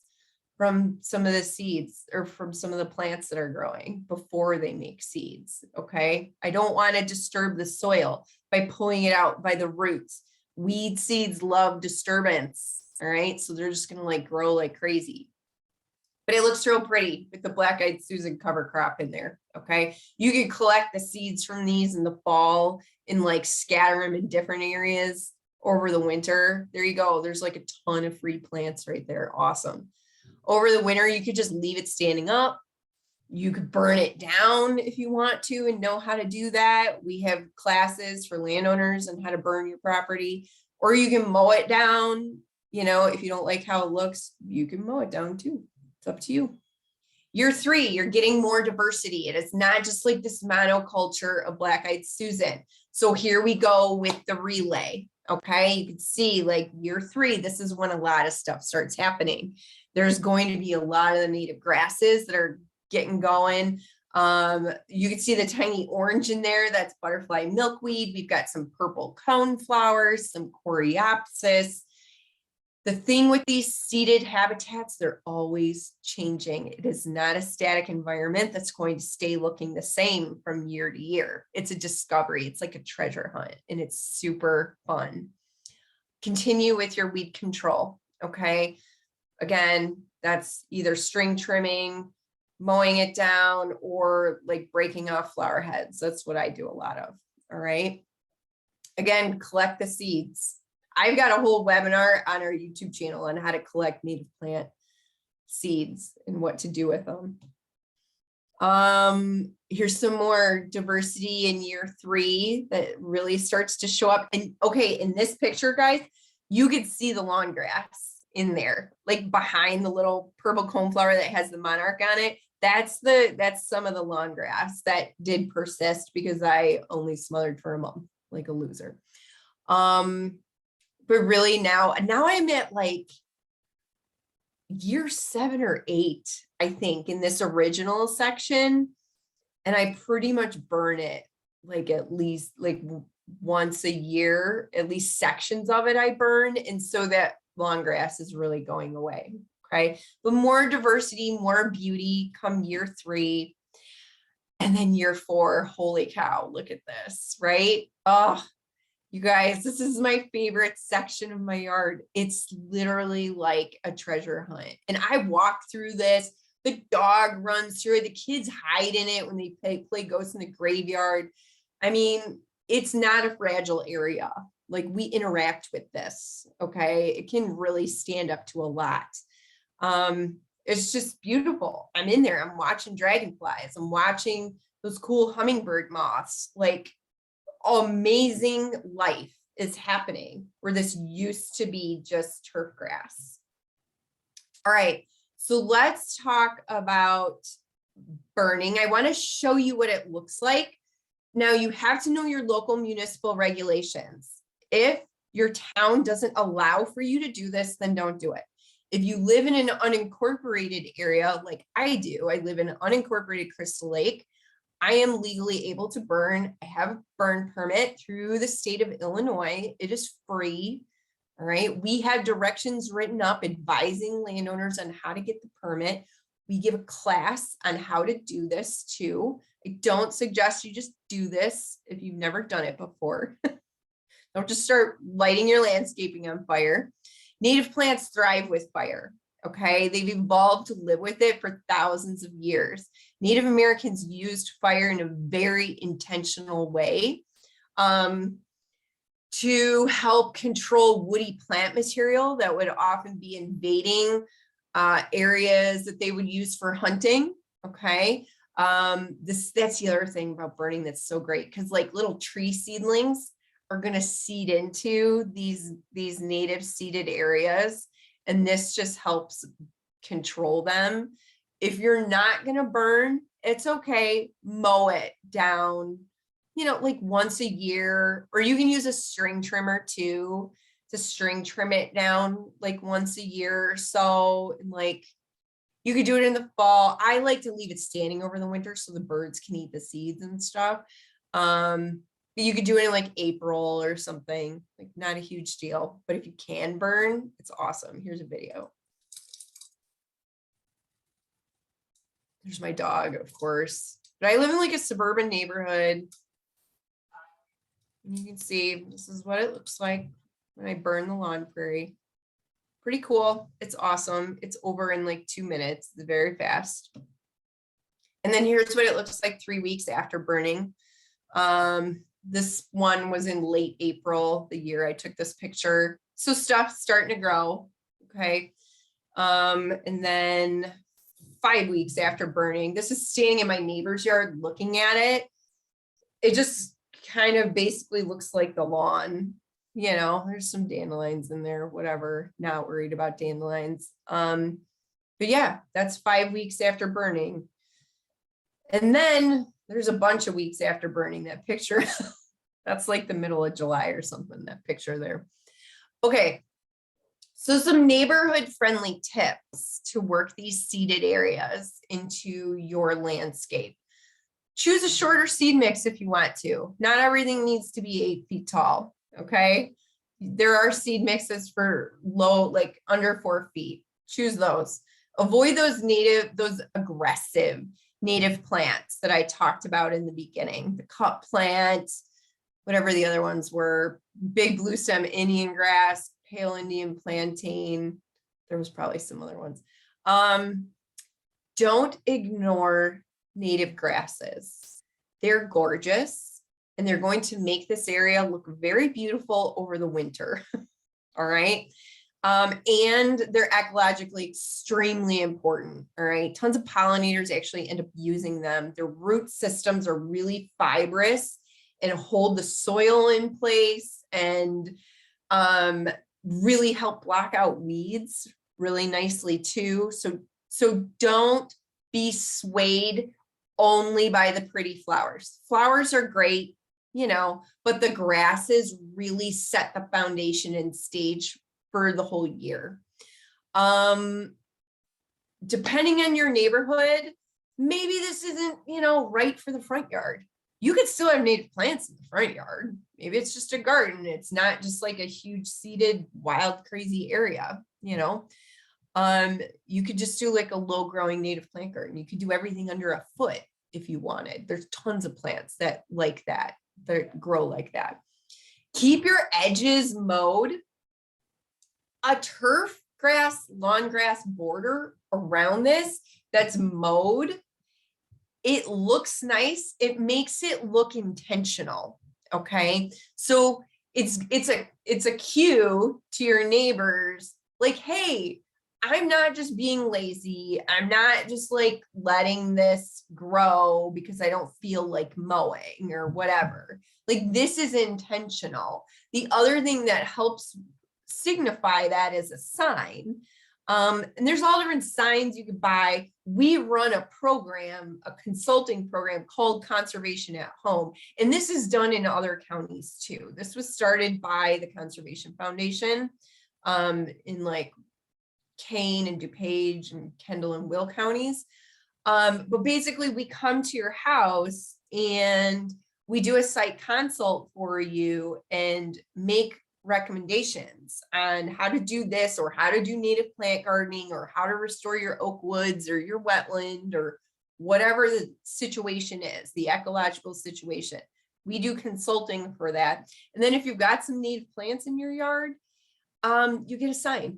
from some of the seeds or from some of the plants that are growing before they make seeds. Okay. I don't want to disturb the soil by pulling it out by the roots. Weed seeds love disturbance. All right. So they're just going to like grow like crazy. But it looks real pretty with the black-eyed Susan cover crop in there, okay? You can collect the seeds from these in the fall and like scatter them in different areas over the winter. There you go. There's like a ton of free plants right there. Awesome. Over the winter, you could just leave it standing up. You could burn it down if you want to and know how to do that. We have classes for landowners on how to burn your property, or you can mow it down. If you don't like how it looks, you can mow it down too. Up to you. Year 3, you're getting more diversity. It is not just like this monoculture of black-eyed Susan. So here we go with the relay. Okay, you can see like year 3, this is when a lot of stuff starts happening. There's going to be a lot of the native grasses that are getting going. You can see the tiny orange in there. That's butterfly milkweed. We've got some purple cone flowers, some coreopsis. The thing with these seeded habitats, they're always changing. It is not a static environment that's going to stay looking the same from year to year. It's a discovery. It's like a treasure hunt, and it's super fun. Continue with your weed control, okay? Again, that's either string trimming, mowing it down, or like breaking off flower heads. That's what I do a lot of, all right? Again, collect the seeds. I've got a whole webinar on our YouTube channel on how to collect native plant seeds and what to do with them. Here's some more diversity in year 3 that really starts to show up. And okay, in this picture, guys, you could see the lawn grass in there, like behind the little purple coneflower that has the monarch on it. That's some of the lawn grass that did persist because I only smothered for a month like a loser. But really now I'm at like year 7 or 8, I think, in this original section. And I pretty much burn it like at least like once a year, at least sections of it I burn. And so that lawn grass is really going away. Okay. But more diversity, more beauty come year 3. And then year 4, holy cow, look at this, right? Oh, you guys, this is my favorite section of my yard. It's literally like a treasure hunt. And I walk through this, the dog runs through it, the kids hide in it when they play ghosts in the graveyard. I mean, it's not a fragile area. Like, we interact with this, okay? It can really stand up to a lot. It's just beautiful. I'm in there, I'm watching dragonflies, I'm watching those cool hummingbird moths, like amazing life is happening where this used to be just turf grass. All right, so let's talk about burning. I want to show you what it looks like. Now, you have to know your local municipal regulations. If your town doesn't allow for you to do this, then don't do it. If you live in an unincorporated area like I do, I live in an unincorporated Crystal Lake, I am legally able to burn. I have a burn permit through the state of Illinois. It is free. All right. We have directions written up advising landowners on how to get the permit. We give a class on how to do this too. I don't suggest you just do this if you've never done it before. Don't just start lighting your landscaping on fire. Native plants thrive with fire. Okay, they've evolved to live with it for thousands of years. Native Americans used fire in a very intentional way to help control woody plant material that would often be invading areas that they would use for hunting. Okay, that's the other thing about burning that's so great, because like little tree seedlings are going to seed into these native seeded areas. And this just helps control them. If you're not going to burn, it's okay. Mow it down, you know, like once a year, or you can use a string trimmer too, to string trim it down like once a year or so. And like, you could do it in the fall. I like to leave it standing over the winter so the birds can eat the seeds and stuff. But you could do it in like April or something, like not a huge deal. But if you can burn, it's awesome. Here's a video. There's my dog, of course. But I live in like a suburban neighborhood. And you can see this is what it looks like when I burn the lawn prairie. Pretty cool. It's awesome. It's over in like 2 minutes. It's very fast. And then here's what it looks like 3 weeks after burning. This one was in late April, the year I took this picture. So stuff's starting to grow. Okay. And then 5 weeks after burning, this is standing in my neighbor's yard looking at it. It just kind of basically looks like the lawn. You know, there's some dandelions in there, whatever. Not worried about dandelions. But yeah, that's 5 weeks after burning. And then there's a bunch of weeks after burning. That picture. That's like the middle of July or something, that picture there. Okay, so some neighborhood friendly tips to work these seeded areas into your landscape. Choose a shorter seed mix if you want to. Not everything needs to be 8 feet tall, okay? There are seed mixes for low, like under 4 feet. Choose those. Avoid those aggressive native plants that I talked about in the beginning. The cut plant, whatever the other ones were, big blue stem Indian grass, pale Indian plantain. There was probably some other ones. Don't ignore native grasses. They're gorgeous. and they're going to make this area look very beautiful over the winter. All right. And they're ecologically extremely important. All right. Tons of pollinators actually end up using them. Their root systems are really fibrous and hold the soil in place and really help block out weeds really nicely too. So don't be swayed only by the pretty flowers. Flowers are great, you know, but the grasses really set the foundation and stage for the whole year. Depending on your neighborhood, maybe this isn't, you know, right for the front yard. You could still have native plants in the front yard. Maybe it's just a garden. It's not just like a huge seeded, wild, crazy area, you know. You could just do like a low growing native plant garden. You could do everything under a foot if you wanted. There's tons of plants that grow like that. Keep your edges mowed. A turf grass, lawn grass border around this that's mowed, it looks nice. It makes it look intentional. Okay. So it's a cue to your neighbors, like, hey, I'm not just being lazy. I'm not just like letting this grow because I don't feel like mowing or whatever. Like, this is intentional. The other thing that helps signify that is a sign. And there's all different signs you could buy. We run a program, a consulting program called Conservation at Home. And this is done in other counties too. This was started by the Conservation Foundation in like Kane and DuPage and Kendall and Will counties. But basically we come to your house and we do a site consult for you and make recommendations on how to do this or how to do native plant gardening or how to restore your oak woods or your wetland or whatever the situation is, the ecological situation. We do consulting for that. And then if you've got some native plants in your yard, you get a sign.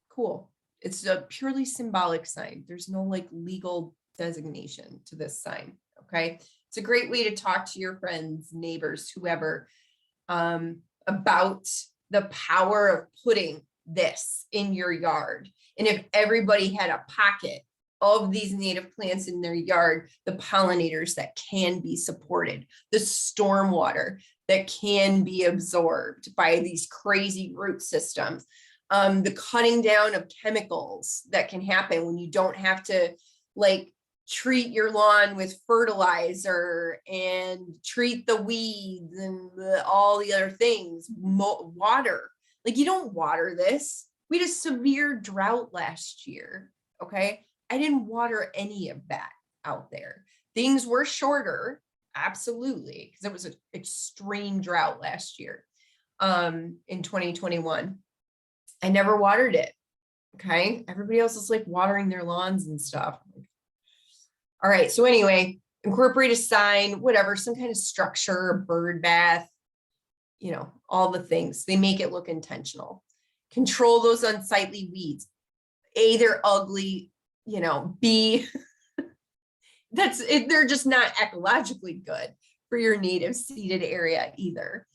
Cool. It's a purely symbolic sign. There's no like legal designation to this sign. Okay. It's a great way to talk to your friends, neighbors, whoever, about the power of putting this in your yard. And if everybody had a pocket of these native plants in their yard, the pollinators that can be supported, the stormwater that can be absorbed by these crazy root systems, the cutting down of chemicals that can happen when you don't have to like treat your lawn with fertilizer and treat the weeds and all the other things, water. Like, you don't water this. We had a severe drought last year. Okay. I didn't water any of that out there. Things were shorter. Absolutely. Because it was an extreme drought last year in 2021. I never watered it. Okay. Everybody else is like watering their lawns and stuff. All right. So anyway, incorporate a sign, whatever, some kind of structure, a bird bath, you know, all the things. They make it look intentional. Control those unsightly weeds. A, they're ugly, you know, B, they're just not ecologically good for your native seeded area either.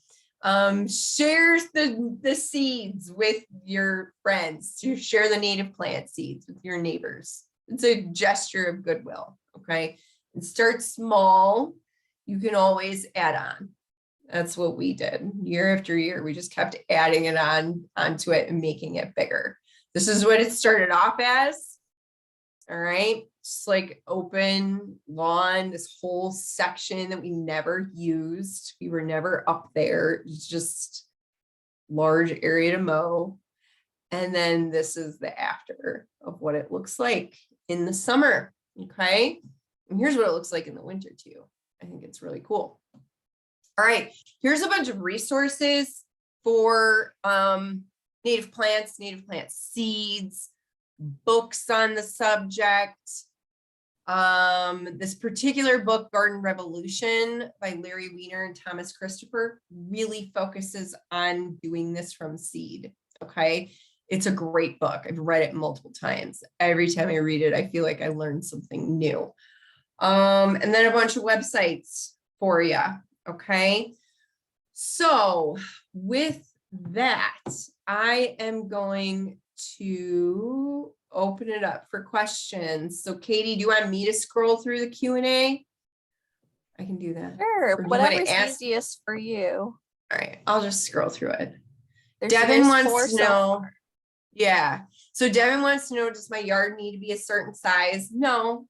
Share the seeds with your friends, to share the native plant seeds with your neighbors. It's a gesture of goodwill. Okay. And start small. You can always add on. That's what we did year after year. We just kept adding it onto it and making it bigger. This is what it started off as. All right. Just like open lawn, this whole section that we never used. We were never up there. It's just large area to mow. And then this is the after of what it looks like in the summer. Okay. And here's what it looks like in the winter too. I think it's really cool. All right. Here's a bunch of resources for native plant seeds, books on the subject. This particular book, Garden Revolution by Larry Weiner and Thomas Christopher, really focuses on doing this from seed. Okay. It's a great book. I've read it multiple times. Every time I read it, I feel like I learned something new. And then a bunch of websites for you. Okay. So with that, I am going to open it up for questions. So Katie, do you want me to scroll through the Q&A? I can do that. Sure, Or do you want whatever's to ask? easiest for you. All right, I'll just scroll through it. There's Devin wants four to so know. far. Yeah. So Devin wants to know, does my yard need to be a certain size? No,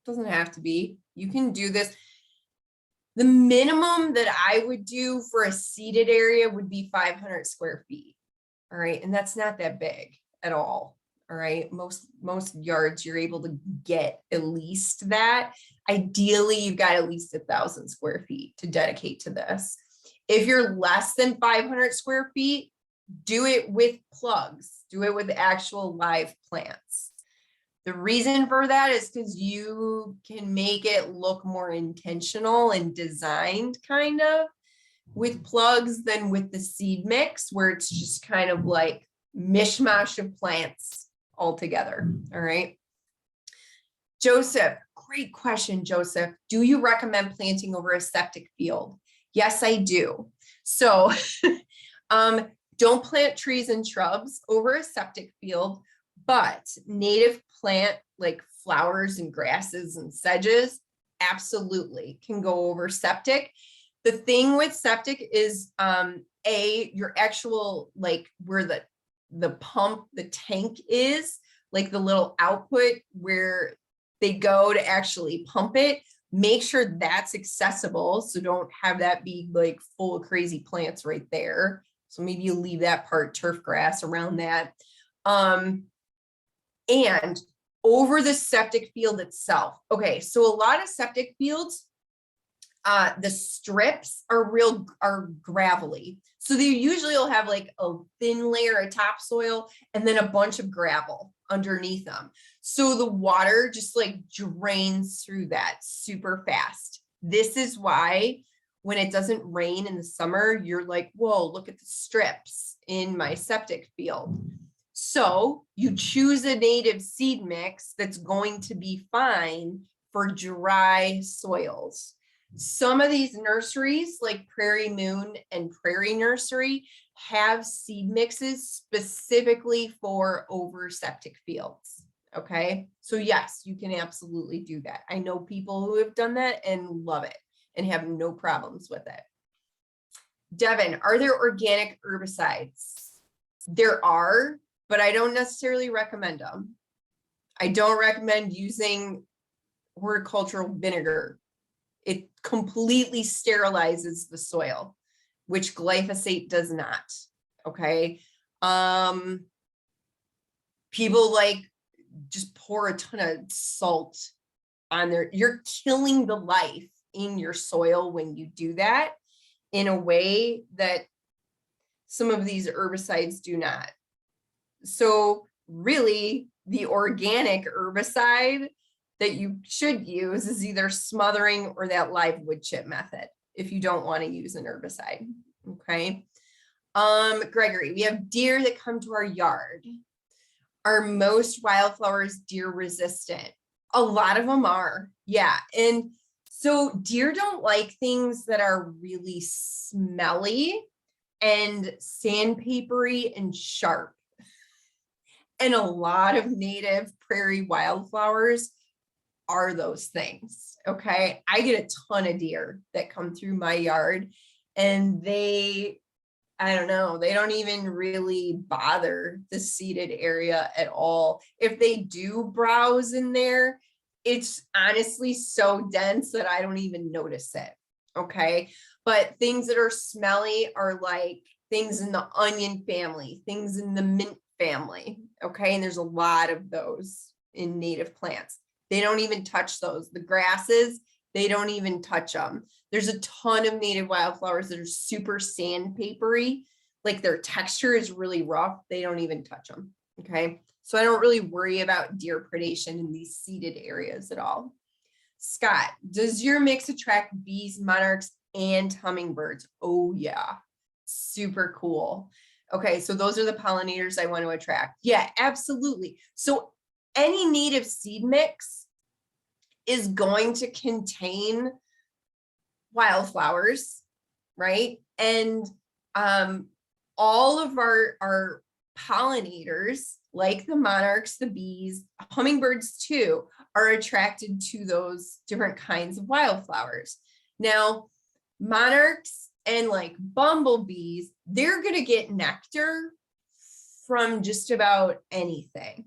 doesn't have to be. You can do this. The minimum that I would do for a seeded area would be 500 square feet. All right. And that's not that big at all. All right. Most yards you're able to get at least that. Ideally, you've got at least 1,000 square feet to dedicate to this. If you're less than 500 square feet, do it with plugs, do it with actual live plants. The reason for that is because you can make it look more intentional and designed kind of with plugs than with the seed mix, where it's just kind of like mishmash of plants all together. All right. Joseph, great question, Joseph. Do you recommend planting over a septic field? Yes, I do. So don't plant trees and shrubs over a septic field, but native plant like flowers and grasses and sedges absolutely can go over septic. The thing with septic is your actual, like where the pump, the tank is, like the little output where they go to actually pump it. Make sure that's accessible. So don't have that be like full of crazy plants right there. So maybe you leave that part turf grass around that. And over the septic field itself. Okay, so a lot of septic fields, the strips are gravelly. So they usually will have like a thin layer of topsoil and then a bunch of gravel underneath them. So the water just like drains through that super fast. This is why when it doesn't rain in the summer, you're like, whoa, look at the strips in my septic field. So you choose a native seed mix that's going to be fine for dry soils. Some of these nurseries like Prairie Moon and Prairie Nursery have seed mixes specifically for over septic fields. Okay, so yes, you can absolutely do that. I know people who have done that and love it and have no problems with it. Devin, are there organic herbicides? There are, but I don't necessarily recommend them. I don't recommend using horticultural vinegar. It completely sterilizes the soil, which glyphosate does not. Okay. People like just pour a ton of salt on there. You're killing the life in your soil when you do that in a way that some of these herbicides do not. So really, the organic herbicide that you should use is either smothering or that live wood chip method if you don't want to use an herbicide. Okay. Gregory, we have deer that come to our yard. Are most wildflowers deer resistant? A lot of them are. Yeah. And so deer don't like things that are really smelly and sandpapery and sharp. And a lot of native prairie wildflowers are those things. Okay. I get a ton of deer that come through my yard and I don't know, they don't even really bother the seeded area at all. If they do browse in there, it's honestly so dense that I don't even notice it. Okay. But things that are smelly are like things in the onion family, things in the mint family. Okay. And there's a lot of those in native plants. They don't even touch those. The grasses, they don't even touch them. There's a ton of native wildflowers that are super sandpapery. Like their texture is really rough. They don't even touch them. Okay. So I don't really worry about deer predation in these seeded areas at all. Scott, does your mix attract bees, monarchs, and hummingbirds? Oh yeah. Super cool. Okay. So those are the pollinators I want to attract. Yeah, absolutely. So any native seed mix is going to contain wildflowers, right? And all of our pollinators, like the monarchs, the bees, hummingbirds too, are attracted to those different kinds of wildflowers. Now, monarchs and like bumblebees, they're going to get nectar from just about anything.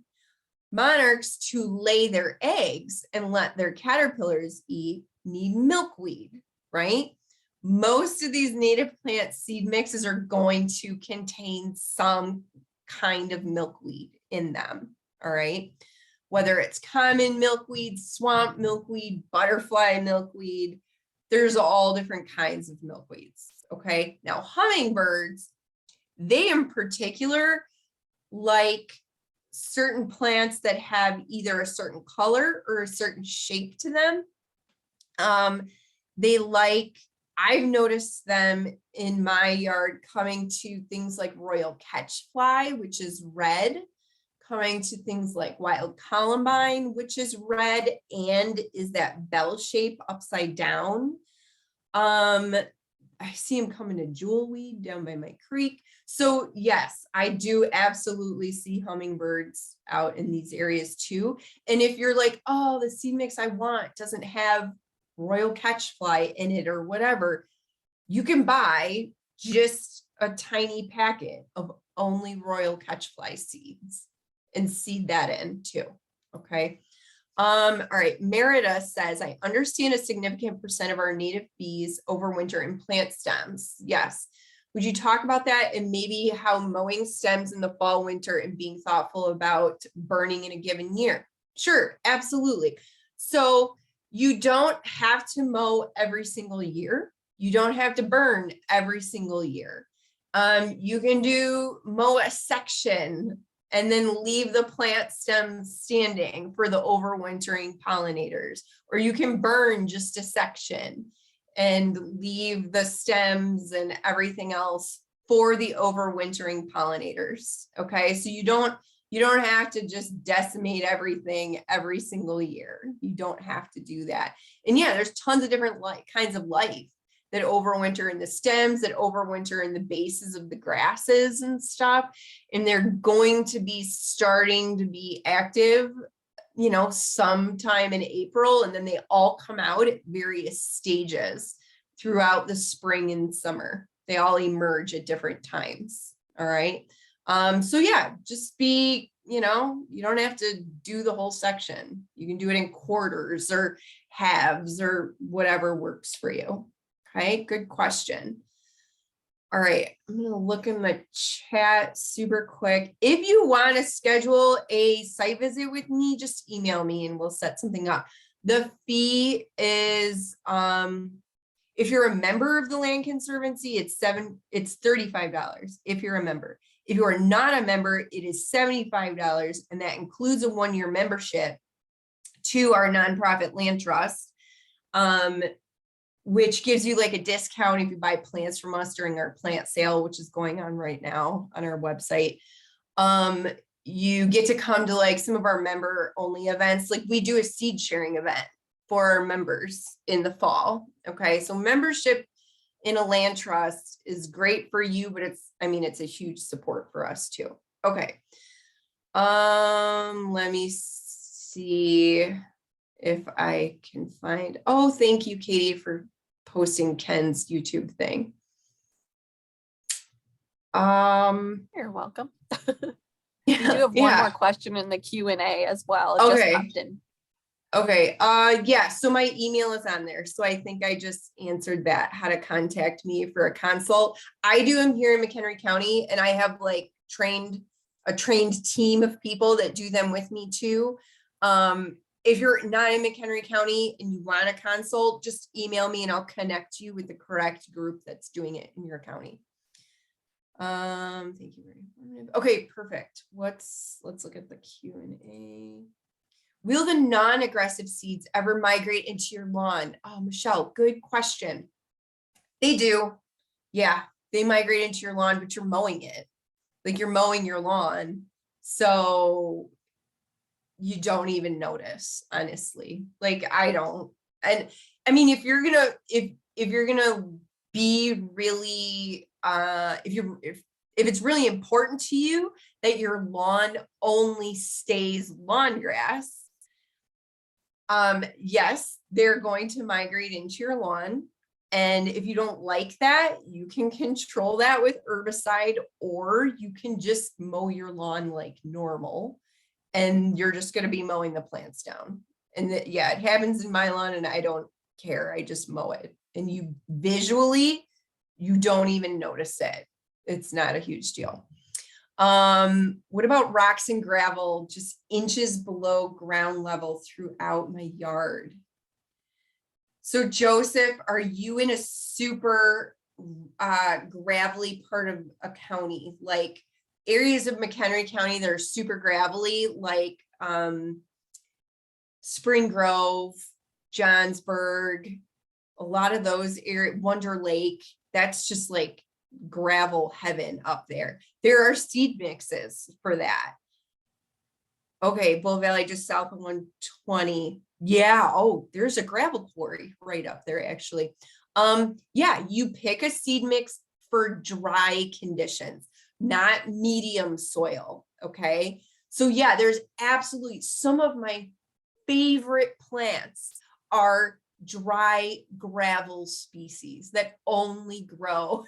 Monarchs, to lay their eggs and let their caterpillars eat, need milkweed, right? Most of these native plant seed mixes are going to contain some kind of milkweed in them, all right? Whether it's common milkweed, swamp milkweed, butterfly milkweed, there's all different kinds of milkweeds, okay? Now, hummingbirds, they in particular like certain plants that have either a certain color or a certain shape to them. They like, I've noticed them in my yard coming to things like royal catchfly, which is red, coming to things like wild columbine, which is red and is that bell shape upside down. I see them coming to jewelweed down by my creek. So yes, I do absolutely see hummingbirds out in these areas too. And if you're like, oh, the seed mix I want doesn't have royal catchfly in it or whatever, you can buy just a tiny packet of only royal catchfly seeds and seed that in too. Okay. All right, Merida says, I understand a significant percent of our native bees overwinter in plant stems. Yes. Would you talk about that and maybe how mowing stems in the fall, winter, and being thoughtful about burning in a given year? Sure, absolutely. So you don't have to mow every single year. You don't have to burn every single year. You can mow a section and then leave the plant stems standing for the overwintering pollinators, or you can burn just a section and leave the stems and everything else for the overwintering pollinators. Okay, so you don't have to just decimate everything every single year. You don't have to do that. And yeah, there's tons of different kinds of life that overwinter in the stems, that overwinter in the bases of the grasses and stuff. And they're going to be starting to be active, you know, sometime in April, and then they all come out at various stages throughout the spring and summer. They all emerge at different times. All right. So yeah, just be, you know, you don't have to do the whole section. You can do it in quarters or halves or whatever works for you. Okay, good question. All right, I'm gonna look in the chat super quick. If you want to schedule a site visit with me, just email me and we'll set something up. The fee is, if you're a member of the Land Conservancy, it's $35 if you're a member. If you are not a member, it is $75, and that includes a 1-year membership to our nonprofit land trust. Which gives you like a discount if you buy plants from us during our plant sale, which is going on right now on our website. You get to come to like some of our member only events. Like we do a seed sharing event for our members in the fall. Okay, so membership in a land trust is great for you, but it's a huge support for us too. Okay. Let me see if I can find, oh, thank you, Katie, for posting Ken's YouTube thing. You're welcome. We do have one more question in the Q&A as well. It just popped in. Okay. Yeah, so my email is on there. So I think I just answered that, how to contact me for a consult. I do them here in McHenry County, and I have like a trained team of people that do them with me too. If you're not in McHenry County and you want a consult, just email me and I'll connect you with the correct group that's doing it in your county. Thank you very much. Okay, perfect. Let's look at the Q&A. Will the non-aggressive seeds ever migrate into your lawn? Oh, Michelle, good question. They do. Yeah, they migrate into your lawn, but you're mowing it. Like you're mowing your lawn. So you don't even notice, honestly. Like I don't. And I mean, if if you're gonna be really, if it's really important to you that your lawn only stays lawn grass, yes, they're going to migrate into your lawn. And if you don't like that, you can control that with herbicide, or you can just mow your lawn like normal, and you're just going to be mowing the plants down. And yeah, it happens in my lawn and I don't care. I just mow it. And you visually, you don't even notice it. It's not a huge deal. What about rocks and gravel just inches below ground level throughout my yard? So Joseph, are you in a super gravelly part of a county, like areas of McHenry County that are super gravelly, like Spring Grove, Johnsburg, a lot of those areas, Wonder Lake, that's just like gravel heaven up there. There are seed mixes for that. Okay, Bull Valley just south of 120. Yeah, oh, there's a gravel quarry right up there actually. Yeah, you pick a seed mix for dry conditions, not medium soil, okay? So yeah, there's absolutely some of my favorite plants are dry gravel species that only grow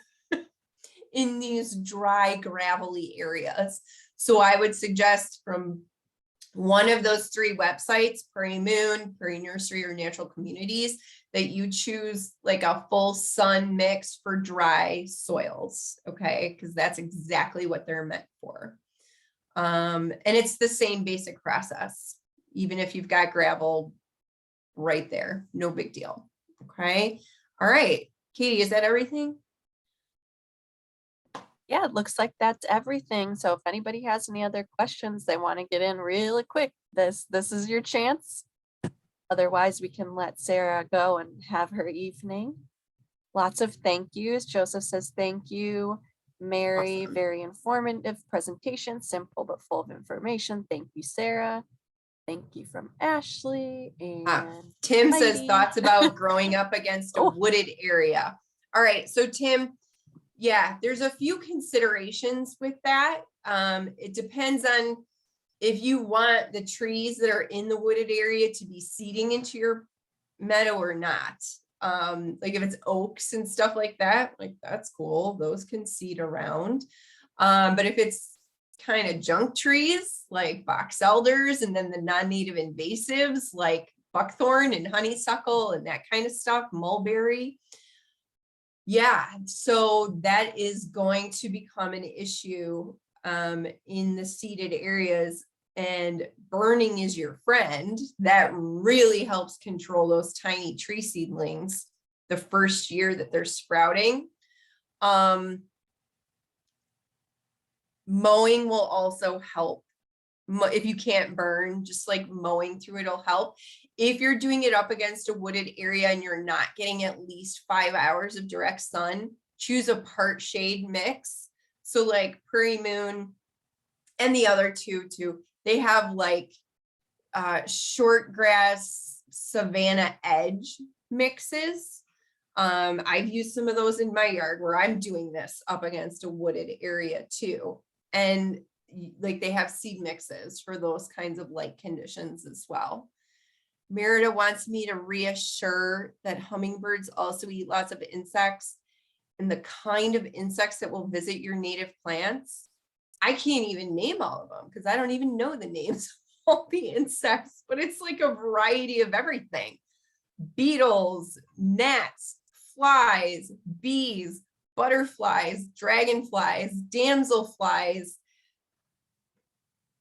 in these dry gravelly areas. So I would suggest from one of those three websites, Prairie Moon, Prairie Nursery, or Natural Communities, that you choose like a full sun mix for dry soils, okay? Because that's exactly what they're meant for. And it's the same basic process, even if you've got gravel right there, no big deal, okay? All right, Katie, is that everything? Yeah, it looks like that's everything. So if anybody has any other questions they want to get in really quick, this is your chance. Otherwise, we can let Sarah go and have her evening. Lots of thank yous. Joseph says thank you. Mary, Awesome. very informative presentation, simple but full of information. Thank you, Sarah. Thank you from Ashley. And Tim says Heidi. thoughts about growing up against a Oh. wooded area. All right, so Tim, yeah, there's a few considerations with that. It depends on if you want the trees that are in the wooded area to be seeding into your meadow or not. Like if it's oaks and stuff like that, like that's cool. Those can seed around. But if it's kind of junk trees like box elders and then the non-native invasives like buckthorn and honeysuckle and that kind of stuff, mulberry. Yeah, so that is going to become an issue in the seeded areas, and burning is your friend. That really helps control those tiny tree seedlings the first year that they're sprouting. Mowing will also help. If you can't burn, just like mowing through it'll help. If you're doing it up against a wooded area and you're not getting at least 5 hours of direct sun, choose a part shade mix. So like Prairie Moon and the other two too, they have like short grass savanna edge mixes. I've used some of those in my yard where I'm doing this up against a wooded area too. And like they have seed mixes for those kinds of light conditions as well. Merida wants me to reassure that hummingbirds also eat lots of insects, and the kind of insects that will visit your native plants, I can't even name all of them because I don't even know the names of all the insects, but it's like a variety of everything. Beetles, gnats, flies, bees, butterflies, dragonflies, damselflies.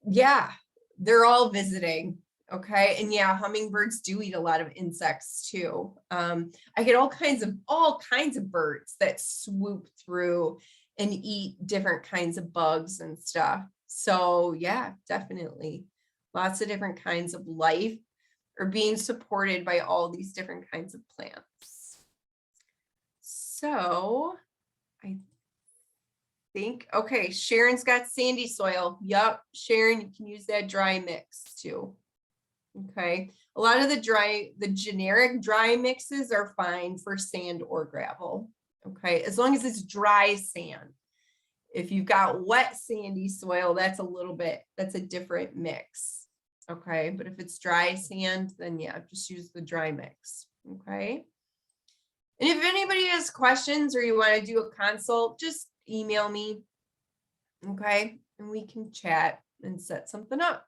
Yeah, they're all visiting. Okay. And yeah, hummingbirds do eat a lot of insects too. I get all kinds of birds that swoop through and eat different kinds of bugs and stuff. So yeah, definitely lots of different kinds of life are being supported by all these different kinds of plants. So I think, okay, Sharon's got sandy soil. Yup, Sharon, you can use that dry mix too. Okay, a lot of the generic dry mixes are fine for sand or gravel. Okay, as long as it's dry sand. If you've got wet sandy soil, that's a different mix. Okay, but if it's dry sand, then yeah, just use the dry mix. Okay. And if anybody has questions or you want to do a consult, just email me. Okay, and we can chat and set something up.